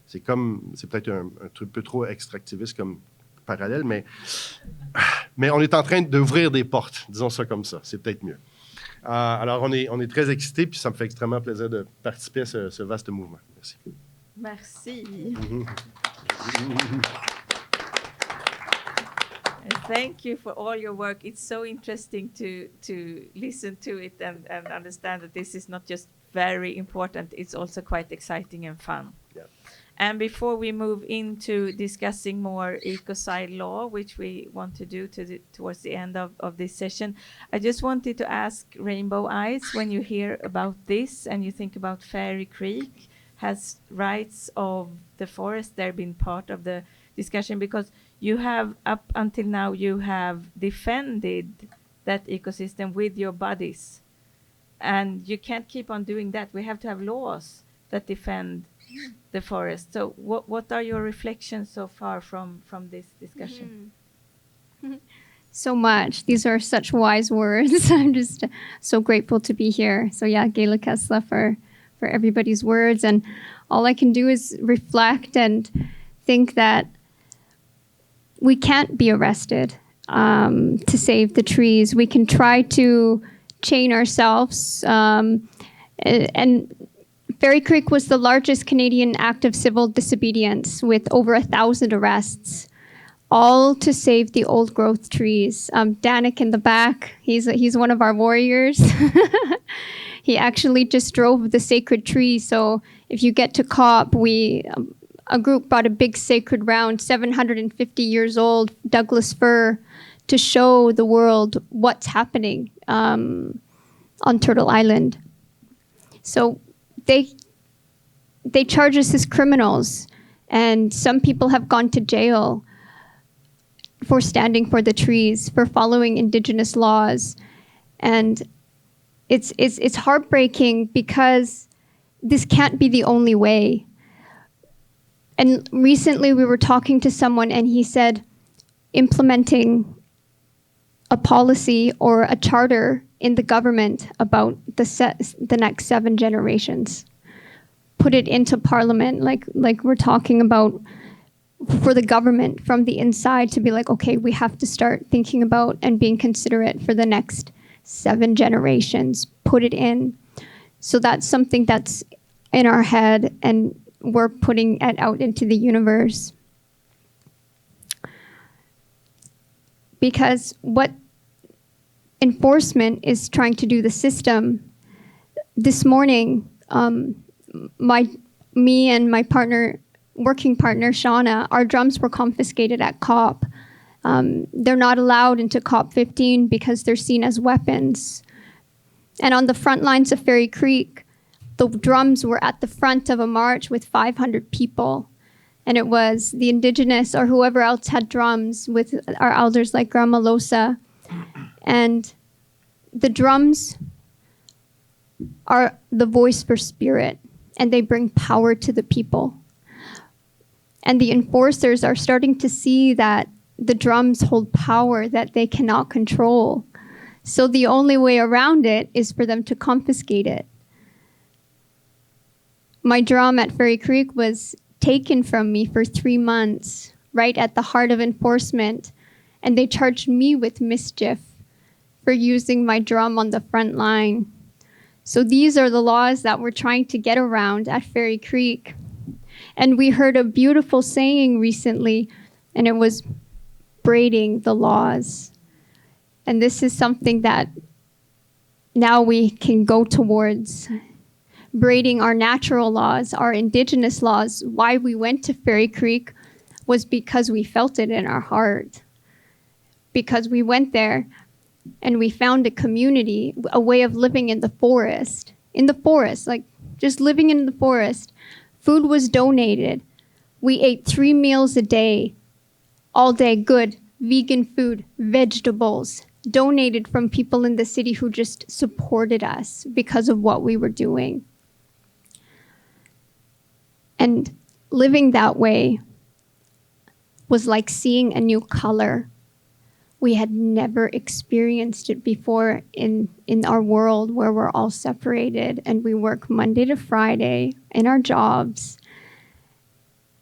C'est peut-être un truc un peu trop extractiviste comme parallèle, mais on est en train d'ouvrir des portes, disons ça comme ça, c'est peut-être mieux. Alors, on est très excités, puis ça me fait extrêmement plaisir de participer à ce vaste mouvement. Merci. Merci. Thank you for all your work. It's so interesting to listen to it and understand that this is not just very important, it's also quite exciting and fun. Yeah. And before we move into discussing more ecocide law, which we want to do towards the end of this session, I just wanted to ask Rainbow Eyes, when you hear about this and you think about Fairy Creek, has rights of the forest there been part of the discussion? Because you have, up until now, you have defended that ecosystem with your bodies. And you can't keep on doing that. We have to have laws that defend the forest. So what are your reflections so far from this discussion? So much. These are such wise words. I'm just so grateful to be here. So yeah, Gaila Kessler for everybody's words. And all I can do is reflect and think that we can't be arrested to save the trees. We can try to chain ourselves. And Fairy Creek was the largest Canadian act of civil disobedience with over 1,000 arrests, all to save the old growth trees. Danik in the back, he's one of our warriors. He actually just drove the sacred tree. So if you get to COP, a group brought a big sacred round, 750 years old, Douglas fir, to show the world what's happening on Turtle Island. So they charge us as criminals, and some people have gone to jail for standing for the trees, for following Indigenous laws. And it's heartbreaking because this can't be the only way. And recently we were talking to someone and he said implementing a policy or a charter in the government about the next 7 generations. Put it into parliament, like we're talking about, for the government from the inside to be like, okay, we have to start thinking about and being considerate for the next 7 generations. Put it in. So that's something that's in our head and we're putting it out into the universe. Because what enforcement is trying to do the system, this morning, me and my working partner, Shauna, our drums were confiscated at COP. They're not allowed into COP 15 because they're seen as weapons. And on the front lines of Fairy Creek, the drums were at the front of a march with 500 people. And it was the Indigenous or whoever else had drums with our elders like Grandma Losah. And the drums are the voice for spirit, and they bring power to the people. And the enforcers are starting to see that the drums hold power that they cannot control. So the only way around it is for them to confiscate it. My drum at Fairy Creek was taken from me for 3 months, right at the heart of enforcement, and they charged me with mischief for using my drum on the front line. So these are the laws that we're trying to get around at Fairy Creek. And we heard a beautiful saying recently, and it was braiding the laws. And this is something that now we can go towards braiding our natural laws, our indigenous laws. Why we went to Fairy Creek was because we felt it in our heart. Because we went there and we found a community, a way of living in the forest. In the forest, like just living in the forest. Food was donated. We ate 3 meals a day, all day, good, vegan food, vegetables, donated from people in the city who just supported us because of what we were doing. And living that way was like seeing a new color. We had never experienced it before in our world where we're all separated and we work Monday to Friday in our jobs.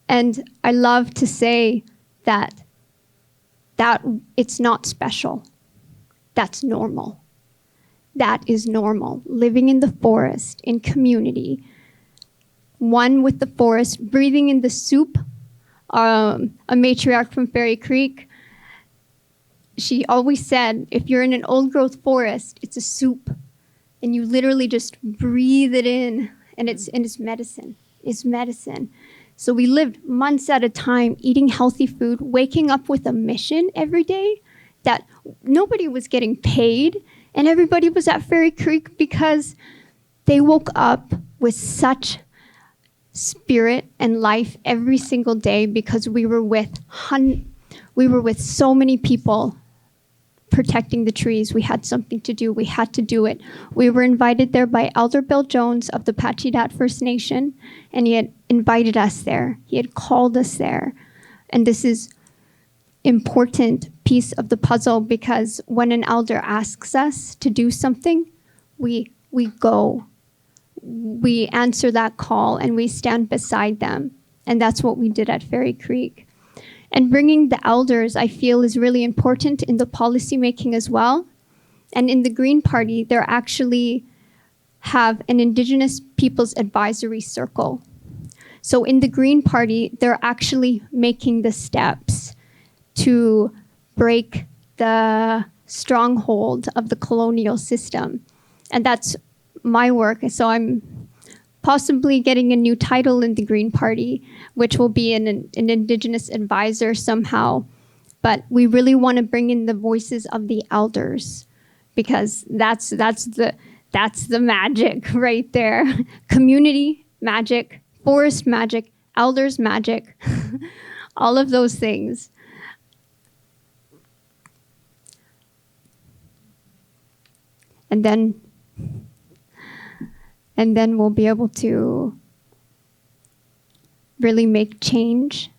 And I love to say that it's not special. That's normal. That is normal. Living in the forest, in community, one with the forest, breathing in the soup. A matriarch from Fairy Creek, she always said, if you're in an old growth forest, it's a soup. And you literally just breathe it in, and it's medicine. It's medicine. So we lived months at a time eating healthy food, waking up with a mission every day that nobody was getting paid, and everybody was at Fairy Creek because they woke up with such spirit and life every single day because we were with so many people protecting the trees. We had something to do. We had to do it. We were invited there by Elder Bill Jones of the Pachidat First Nation, and he had invited us there. He had called us there. And this is important piece of the puzzle because when an elder asks us to do something, we go. We answer that call and we stand beside them. And that's what we did at Fairy Creek. And bringing the elders, I feel, is really important in the policy making as well. And in the Green Party, they actually have an Indigenous Peoples Advisory Circle. So in the Green Party, they're actually making the steps to break the stronghold of the colonial system. And that's my work. So I'm possibly getting a new title in the Green Party, which will be an Indigenous advisor somehow. But we really want to bring in the voices of the elders because that's the magic right there. Community magic, forest magic, elders magic, all of those things. And then we'll be able to really make change.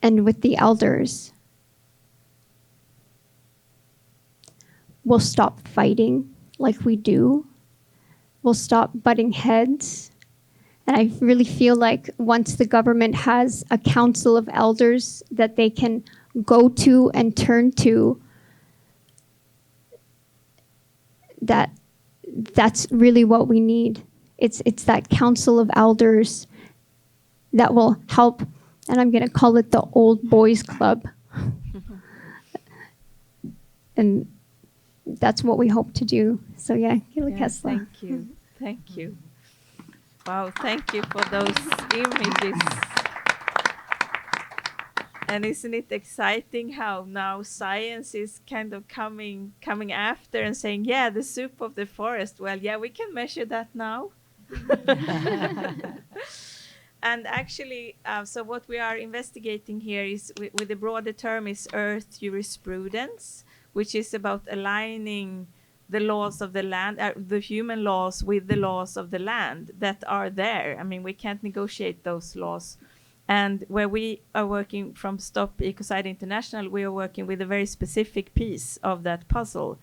And with the elders, we'll stop fighting like we do. We'll stop butting heads. And I really feel like once the government has a council of elders that they can go to and turn to, that's really what we need. It's that council of elders that will help, and I'm going to call it the old boys club. And that's what we hope to do. So yeah, Thank you. Thank you. Wow, thank you for those images. And isn't it exciting how now science is kind of coming after and saying, yeah, the soup of the forest. Well, yeah, we can measure that now. And actually, so what we are investigating here is, with the broader term, is Earth jurisprudence, which is about aligning the laws of the land, the human laws with the laws of the land that are there. I mean, we can't negotiate those laws. And where we are working from Stop Ecocide International, we are working with a very specific piece of that puzzle.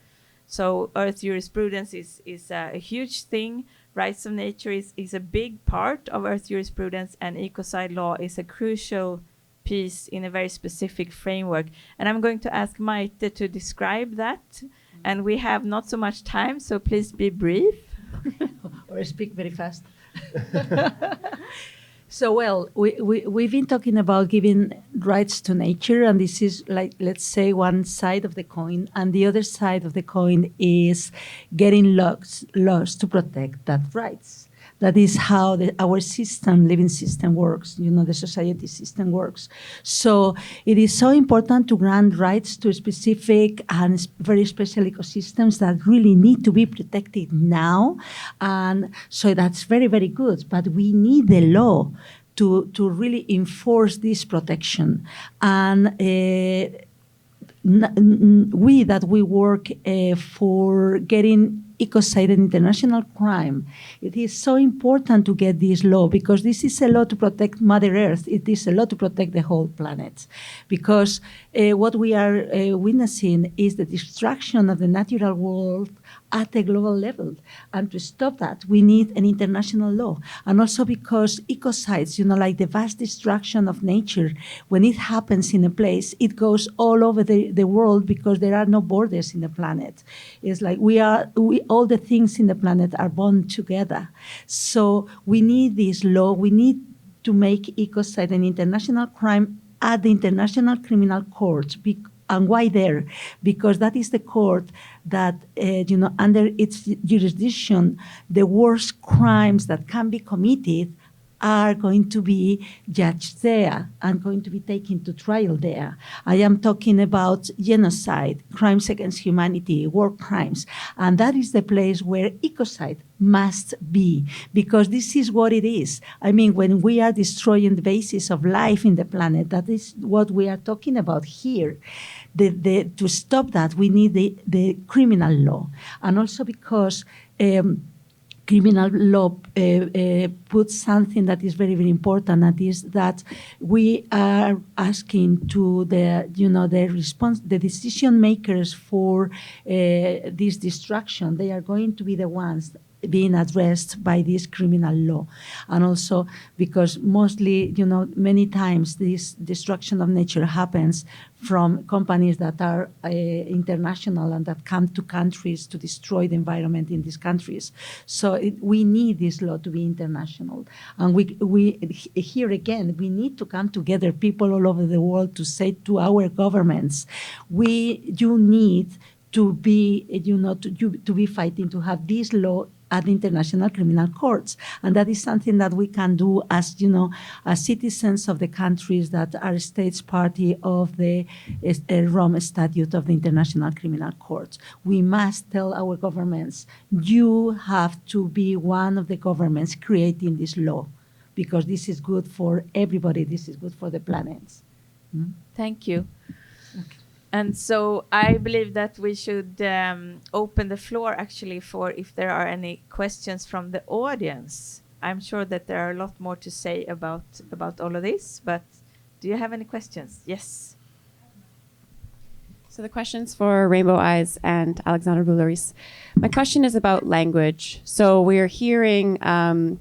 So Earth jurisprudence is a huge thing. Rights of nature is a big part of Earth jurisprudence, and ecocide law is a crucial piece in a very specific framework. And I'm going to ask Maite to describe that. And we have not so much time, so please be brief. All I speak very fast. So, well, we've been talking about giving rights to nature, and this is like, let's say, one side of the coin, and the other side of the coin is getting laws to protect that rights. That is how our system, living system works, the society system works. So it is so important to grant rights to specific and very special ecosystems that really need to be protected now. And so that's very, very good. But we need the law to really enforce this protection. And we work for getting Ecocide an international crime. It is so important to get this law because this is a law to protect Mother Earth. It is a law to protect the whole planet. Because what we are witnessing is the destruction of the natural world at a global level. And to stop that, we need an international law. And also because ecocides, like the vast destruction of nature, when it happens in a place, it goes all over the world because there are no borders in the planet. It's like all the things in the planet are bound together. So we need this law. We need to make ecocide an international crime at the International Criminal Court. And why there? Because that is the court that, under its jurisdiction, the worst crimes that can be committed are going to be judged there and going to be taken to trial there. I am talking about genocide, crimes against humanity, war crimes. And that is the place where ecocide must be, because this is what it is. I mean, when we are destroying the basis of life in the planet, that is what we are talking about here. To stop that, we need the criminal law. And also because criminal law puts something that is very, very important, and is that we are asking to the decision makers for this destruction. They are going to be the ones being addressed by this criminal law. And also because mostly, many times this destruction of nature happens from companies that are international and that come to countries to destroy the environment in these countries. So we need this law to be international. And we here again, we need to come together, people all over the world, to say to our governments, you need to be, to be fighting to have this law at the international criminal courts. And that is something that we can do as, as citizens of the countries that are states party of the Rome Statute of the International Criminal Courts. We must tell our governments, you have to be one of the governments creating this law, because this is good for everybody. This is good for the planet. Thank you. Okay. And so I believe that we should open the floor actually for if there are any questions from the audience. I'm sure that there are a lot more to say about all of this, but do you have any questions? Yes. So the question's for Rainbow Eyes and Alexandre Boulerice. My question is about language. So we're hearing a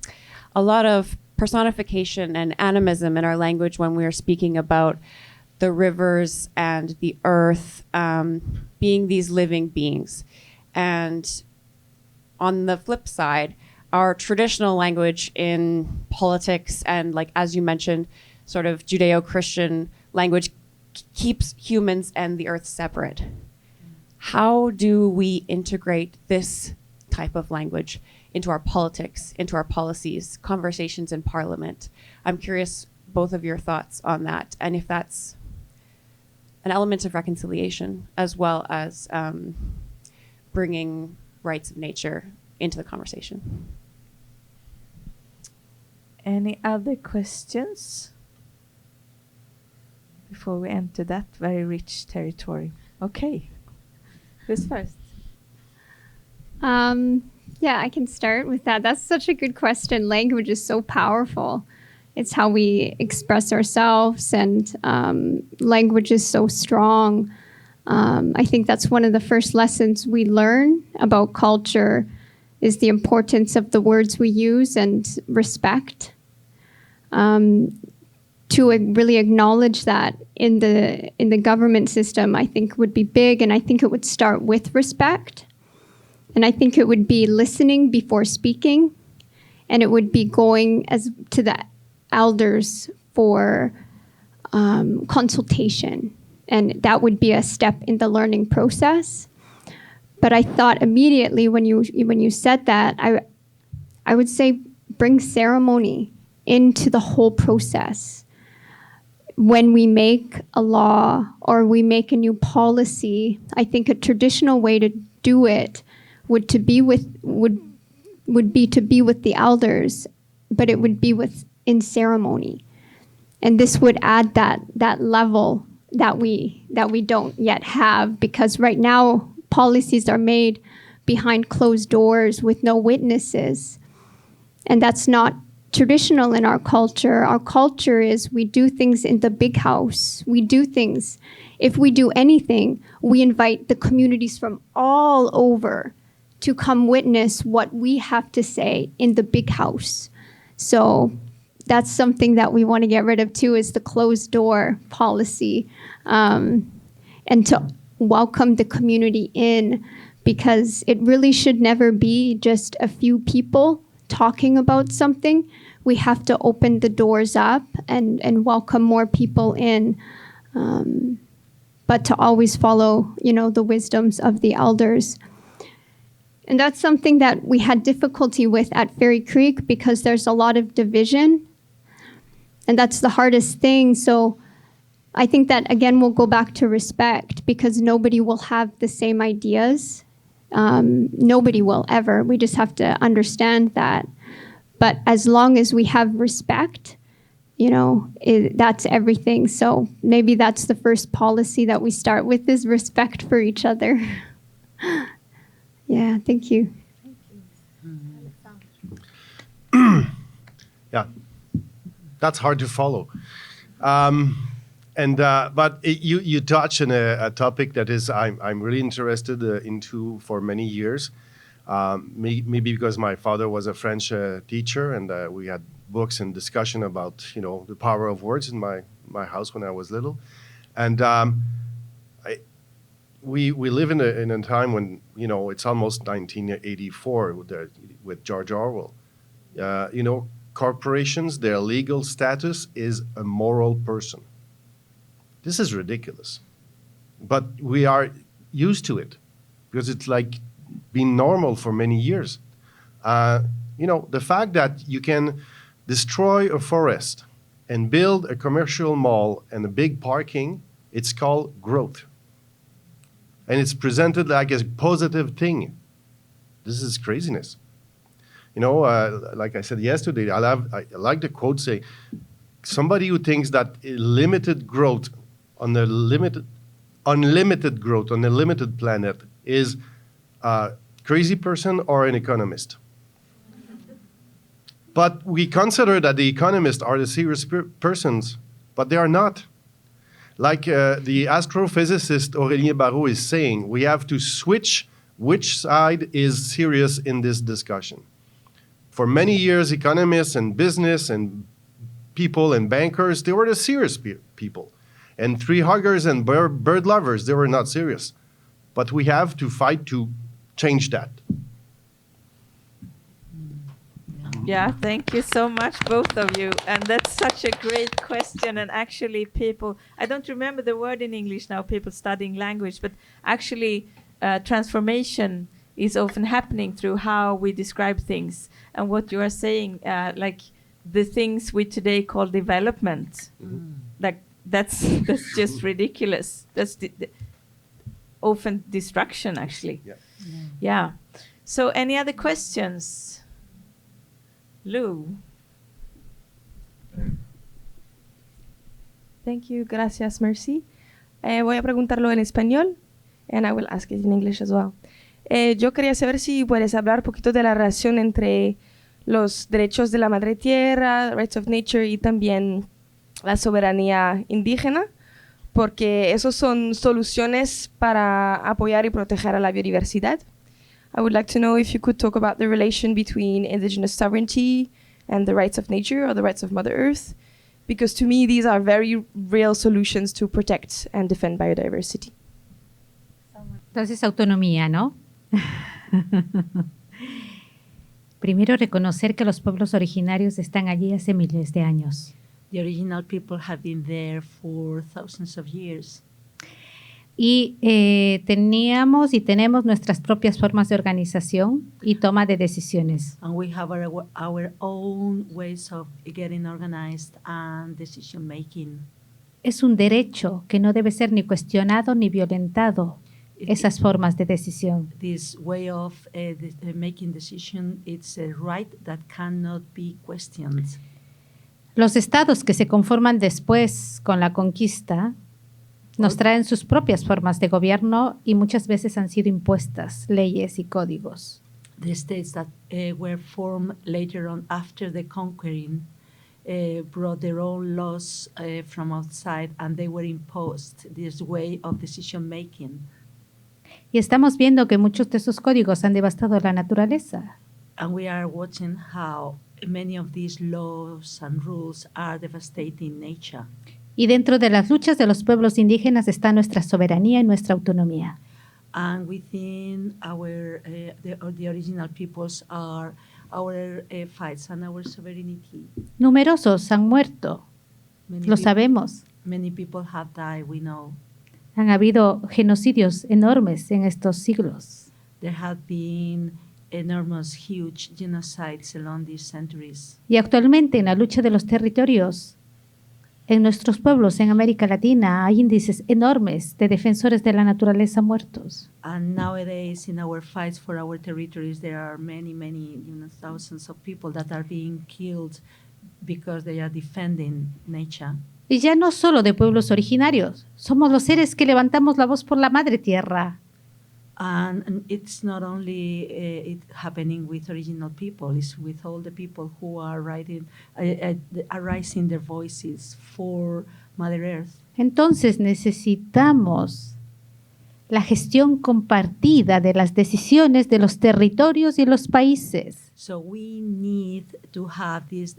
lot of personification and animism in our language when we're speaking about the rivers and the earth being these living beings. And on the flip side, our traditional language in politics and, like, as you mentioned, sort of Judeo-Christian language keeps humans and the earth separate. How do we integrate this type of language into our politics, into our policies, conversations in parliament? I'm curious both of your thoughts on that, and if that's an element of reconciliation, as well as bringing rights of nature into the conversation. Any other questions before we enter that very rich territory? Okay. Who's first? Yeah, I can start with that. That's such a good question. Language is so powerful. It's how we express ourselves, and language is so strong. I think that's one of the first lessons we learn about culture is the importance of the words we use and respect. To really acknowledge that in the government system, I think would be big, and I think it would start with respect. And I think it would be listening before speaking. and it would be going as to the elders for consultation, and that would be a step in the learning process. But I thought immediately when you said that, I would say bring ceremony into the whole process. When we make a law or we make a new policy, I think a traditional way to do it would be to be with the elders, but it would be in ceremony. And this would add that level that we don't yet have, because right now policies are made behind closed doors with no witnesses. And that's not traditional in our culture. Our culture is we do things in the big house. We do things. If we do anything, we invite the communities from all over to come witness what we have to say in the big house. So that's something that we want to get rid of too, is the closed door policy, and to welcome the community in, because it really should never be just a few people talking about something. We have to open the doors up and welcome more people in, but to always follow, the wisdoms of the elders. And that's something that we had difficulty with at Fairy Creek, because there's a lot of division, and that's the hardest thing. So I think that, again, we'll go back to respect, because nobody will have the same ideas. Nobody will ever. We just have to understand that. But as long as we have respect, that's everything. So maybe that's the first policy that we start with, is respect for each other. Yeah, thank you. Yeah, that's hard to follow. But you touch on a topic that is I'm really interested into for many years. Maybe because my father was a French teacher, and we had books and discussion about the power of words in my house when I was little, and we live in a time when it's almost 1984 with George Orwell. Corporations, their legal status is a moral person. This is ridiculous, but we are used to it because it's like been normal for many years. The fact that you can destroy a forest and build a commercial mall and a big parking, it's called growth. And it's presented like a positive thing. This is craziness. Like I said yesterday, I like the quote say, somebody who thinks that limited growth on the unlimited growth on a limited planet is a crazy person or an economist. But we consider that the economists are the serious persons, but they are not. Like the astrophysicist Aurélien Barraud is saying, we have to switch which side is serious in this discussion. For many years, economists and business and people and bankers, they were the serious people. And tree huggers and bird lovers, they were not serious. But we have to fight to change that. Yeah, thank you so much, both of you. And that's such a great question. And actually I don't remember the word in English now, people studying language, but actually transformation is often happening through how we describe things. And what you are saying, like the things we today call development, like that's just ridiculous. That's often destruction, actually. Yeah. So any other questions? Lou. Thank you. Gracias, Mercy. Voy a preguntarlo en español, and I will ask it in English as well. Yo quería saber si puedes hablar un poquito de la relación entre los derechos de la madre tierra, rights of nature, y también la soberanía indígena, porque esos son soluciones para apoyar y proteger a la biodiversidad. I would like to know if you could talk about the relation between indigenous sovereignty and the rights of nature or the rights of Mother Earth, because to me these are very real solutions to protect and defend biodiversity. Entonces, autonomía, ¿no? Primero, reconocer que los pueblos originarios están allí hace miles de años. The original people have been there for thousands of years. Y teníamos y tenemos nuestras propias formas de organización y toma de decisiones. And we have our own ways of getting organized and decision making. Es un derecho que no debe ser ni cuestionado ni violentado, esas formas de decisión. This way of making decision, it's a right that cannot be questioned. Los estados que se conforman después con la conquista nos traen sus propias formas de gobierno y muchas veces han sido impuestas leyes y códigos. The states that were formed later on after the conquering brought their own laws from outside, and they were imposed this way of decision making. Y estamos viendo que muchos de esos códigos han devastado la naturaleza. And we are watching how many of these laws and rules are devastating nature. Y dentro de las luchas de los pueblos indígenas está nuestra soberanía y nuestra autonomía. And within our the original peoples are our fights and our sovereignty. Numerosos han muerto, Many lo peop- sabemos. Many people have died, we know. Han habido genocidios enormes en estos siglos. There have been enormous, huge genocides along these centuries. Y actualmente en la lucha de los territorios, en nuestros pueblos en América Latina hay índices enormes de defensores de la naturaleza muertos. And nowadays, in our fights for our territories, there are many, thousands of people that are being killed because they are defending nature. Y ya no solo de pueblos originarios, somos los seres que levantamos la voz por la madre tierra. And it's not only it happening with original people, it's with all the people who are raising their voices for Mother Earth. Entonces necesitamos la gestión compartida de las decisiones de los territorios y los países. So we need to have this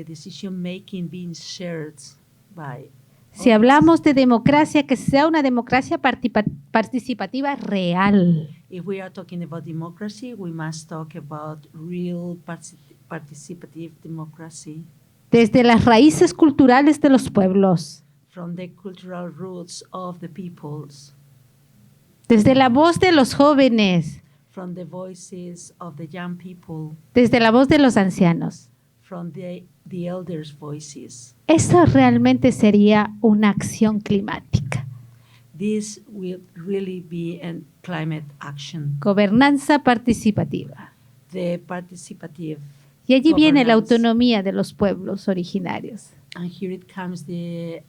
decision making being shared by. Si hablamos de democracia, que sea una democracia participativa real. If we are talking about democracy, we must talk about real participative democracy Desde las raíces culturales de los pueblos, from the cultural roots of the peoples, desde la voz de los jóvenes, from the voices of the young people, desde la voz de los ancianos. from the elders' voices. Eso realmente sería una acción climática. This will really be a climate action, Gobernanza participativa. the participative. Y allí viene la governance. autonomía de los pueblos originarios. And here it comes the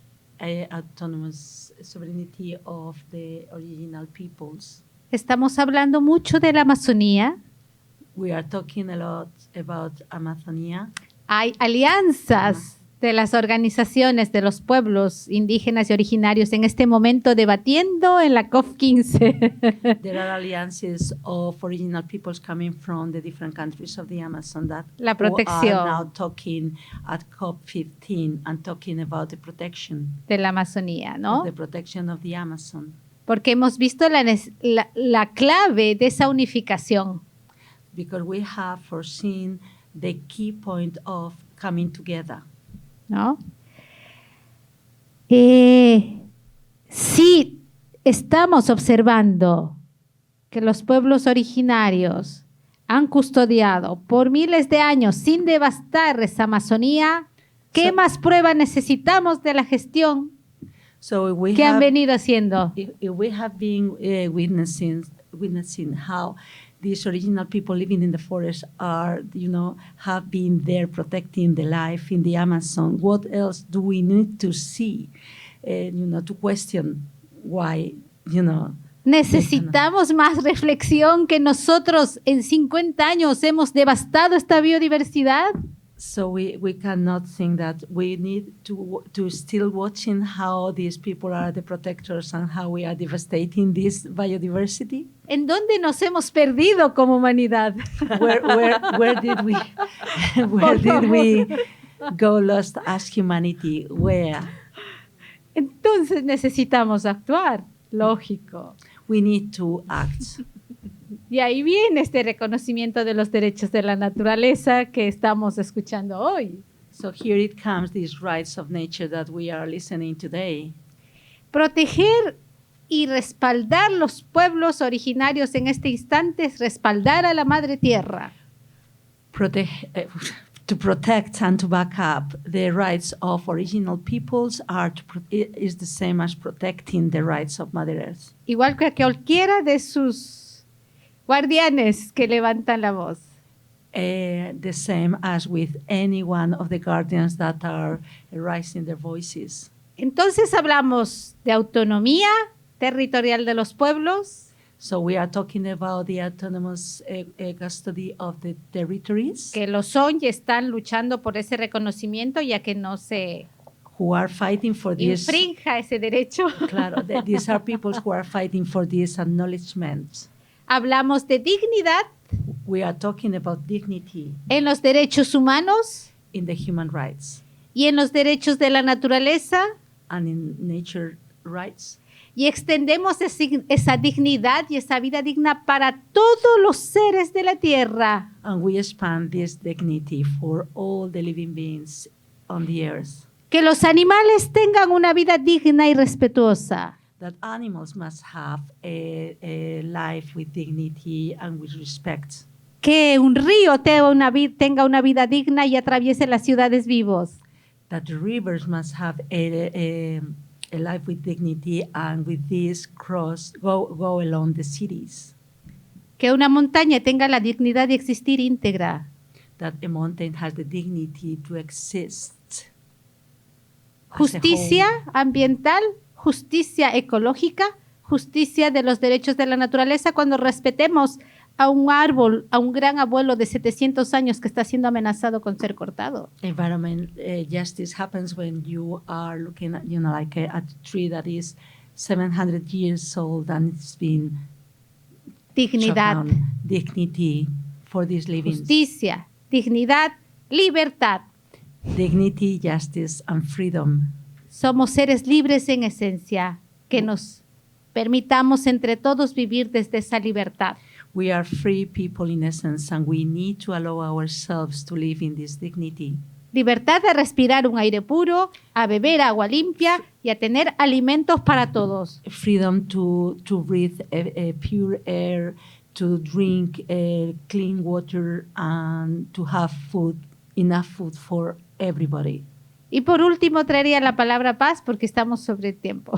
autonomous sovereignty of the original peoples. Estamos hablando mucho de la Amazonía. We are talking a lot about Amazonia. Hay alianzas de las organizaciones de los pueblos indígenas y originarios en este momento debatiendo en la COP15. There are alliances of original peoples coming from the different countries of the Amazon that La who are protección. now talking at COP15 and talking about the protection, De la Amazonía, ¿no? the protection of the Amazon. Porque hemos visto la clave de esa unificación. Because we have foreseen the key point of coming together. ¿No? Si estamos observando que los pueblos originarios han custodiado por miles de años sin devastar esa Amazonía, ¿qué más prueba necesitamos de la gestión So we que han have, venido haciendo? if we have been witnessing how these original people living in the forest are, have been there protecting the life in the Amazon. What else do we need to see, to question why, Necesitamos más reflexión que nosotros en 50 años hemos devastado esta biodiversidad. So we cannot think that we need to still watching how these people are the protectors and how we are devastating this biodiversity. ¿En dónde nos hemos perdido como humanidad? Where did we go lost as humanity? Where? Entonces necesitamos actuar, lógico. We need to act. Y ahí viene este reconocimiento de los derechos de la naturaleza que estamos escuchando hoy. So here it comes, these rights of nature that we are listening today. Proteger y respaldar los pueblos originarios en este instante es respaldar a la Madre Tierra. To protect and to back up the rights of original peoples is the same as protecting the rights of Mother Earth. Igual que cualquiera de sus guardianes que levantan la voz. The same as with any one of the guardians that are raising their voices. Entonces hablamos de autonomía territorial de los pueblos. So we are talking about the autonomous custody of the territories. Que lo son y están luchando por ese reconocimiento, ya que no se who are fighting for this. Infrinja ese derecho. Claro, these are people who are fighting for this acknowledgement. Hablamos de dignidad. We are talking about dignity. En los derechos humanos. In the human rights. Y en los derechos de la naturaleza. And in nature rights. Y extendemos esa dignidad y esa vida digna para todos los seres de la tierra. And we expand this dignity for all the living beings on the earth. Que los animales tengan una vida digna y respetuosa. That animals must have a life with dignity and with respect. Que un río tenga una vida digna y atraviese las ciudades vivos. That the rivers must have a life with dignity and with this go along the cities. Que una montaña tenga la dignidad de existir íntegra. That a mountain has the dignity to exist. Justicia ambiental, justicia ecológica, justicia de los derechos de la naturaleza cuando respetemos a un árbol, a un gran abuelo de 700 años que está siendo amenazado con ser cortado. Environment justice happens when you are looking at, like a tree that is 700 years old and it's been dignidad, dignity for these living. Justicia, dignidad, libertad. Dignity, justice and freedom. Somos seres libres en esencia, que nos permitamos entre todos vivir desde esa libertad. We are free people in essence and we need to allow ourselves to live in this dignity. Libertad de respirar un aire puro, a beber agua limpia y a tener alimentos para todos. Freedom to breathe a pure air, to drink clean water and to have food, enough food for everybody. Y por último traería la palabra paz porque estamos sobre el tiempo.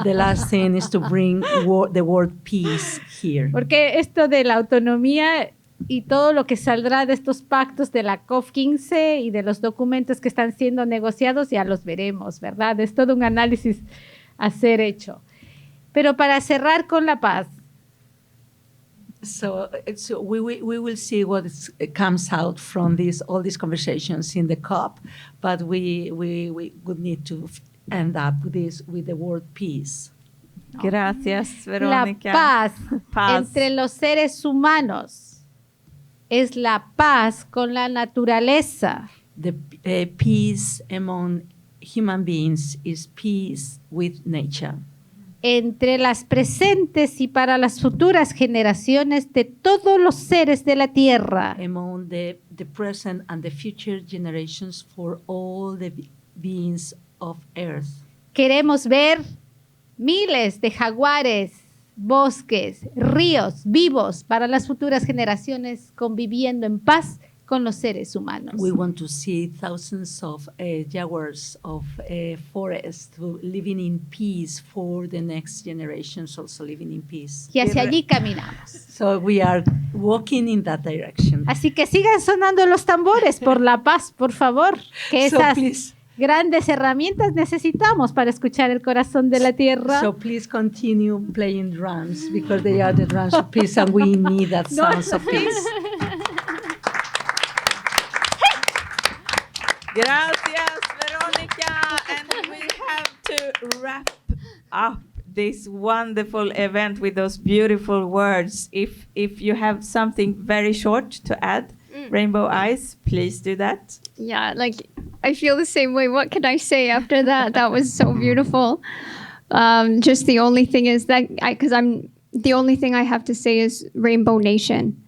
The last thing is to bring the word peace here. Porque esto de la autonomía y todo lo que saldrá de estos pactos de la COP15 y de los documentos que están siendo negociados ya los veremos, ¿verdad? Es todo un análisis a ser hecho. Pero para cerrar con la paz. So we will see what comes out from all these conversations in the COP, but we would need to end up with the word peace. Gracias, Verónica. La paz entre los seres humanos es la paz con la naturaleza. The peace among human beings is peace with nature. Entre las presentes y para las futuras generaciones de todos los seres de la tierra. Among the present and the future generations for all the beings of earth. Queremos ver miles de jaguares, bosques, ríos vivos para las futuras generaciones conviviendo en paz con los seres humanos. We want to see thousands of jaguars of forests living in peace for the next generations also living in peace. Y hacia allí caminamos. So we are walking in that direction. Así que sigan sonando los tambores por la paz, por favor, que esas grandes herramientas necesitamos para escuchar el corazón de la tierra. So please continue playing drums because they are the drums of peace and we need that sounds of peace. Gracias, Verónica. And we have to wrap up this wonderful event with those beautiful words. If you have something very short to add, Rainbow Eyes, please do that. Yeah, like I feel the same way. What can I say after that? That was so beautiful. Just the only thing is that because I'm the only thing I have to say is Rainbow Nation.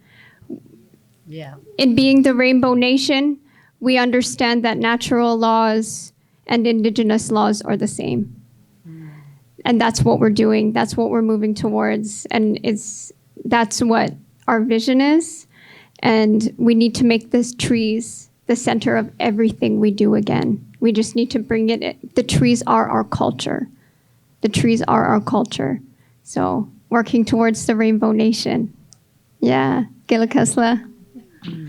Yeah. In being the Rainbow Nation, we understand that natural laws and indigenous laws are the same. And that's what we're doing. That's what we're moving towards. And that's what our vision is. And we need to make these trees the center of everything we do again. We just need to bring it. The trees are our culture. The trees are our culture. So working towards the Rainbow Nation. Yeah. Gilakasla.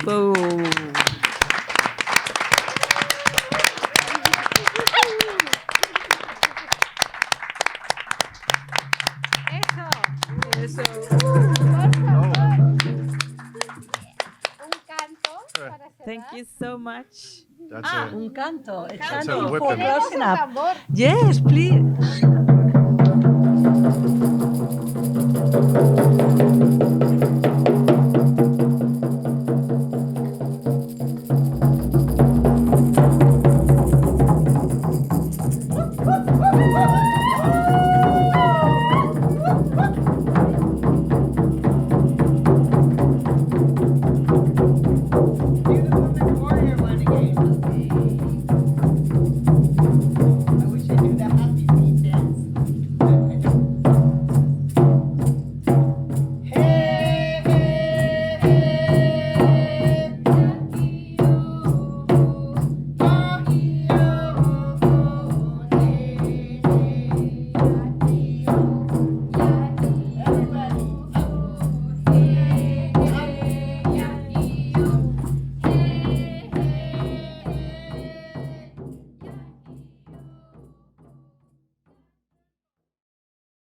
Boom. Thank you so much. That's Un canto. A That's chanting a for weapon. closing up. Yes, please.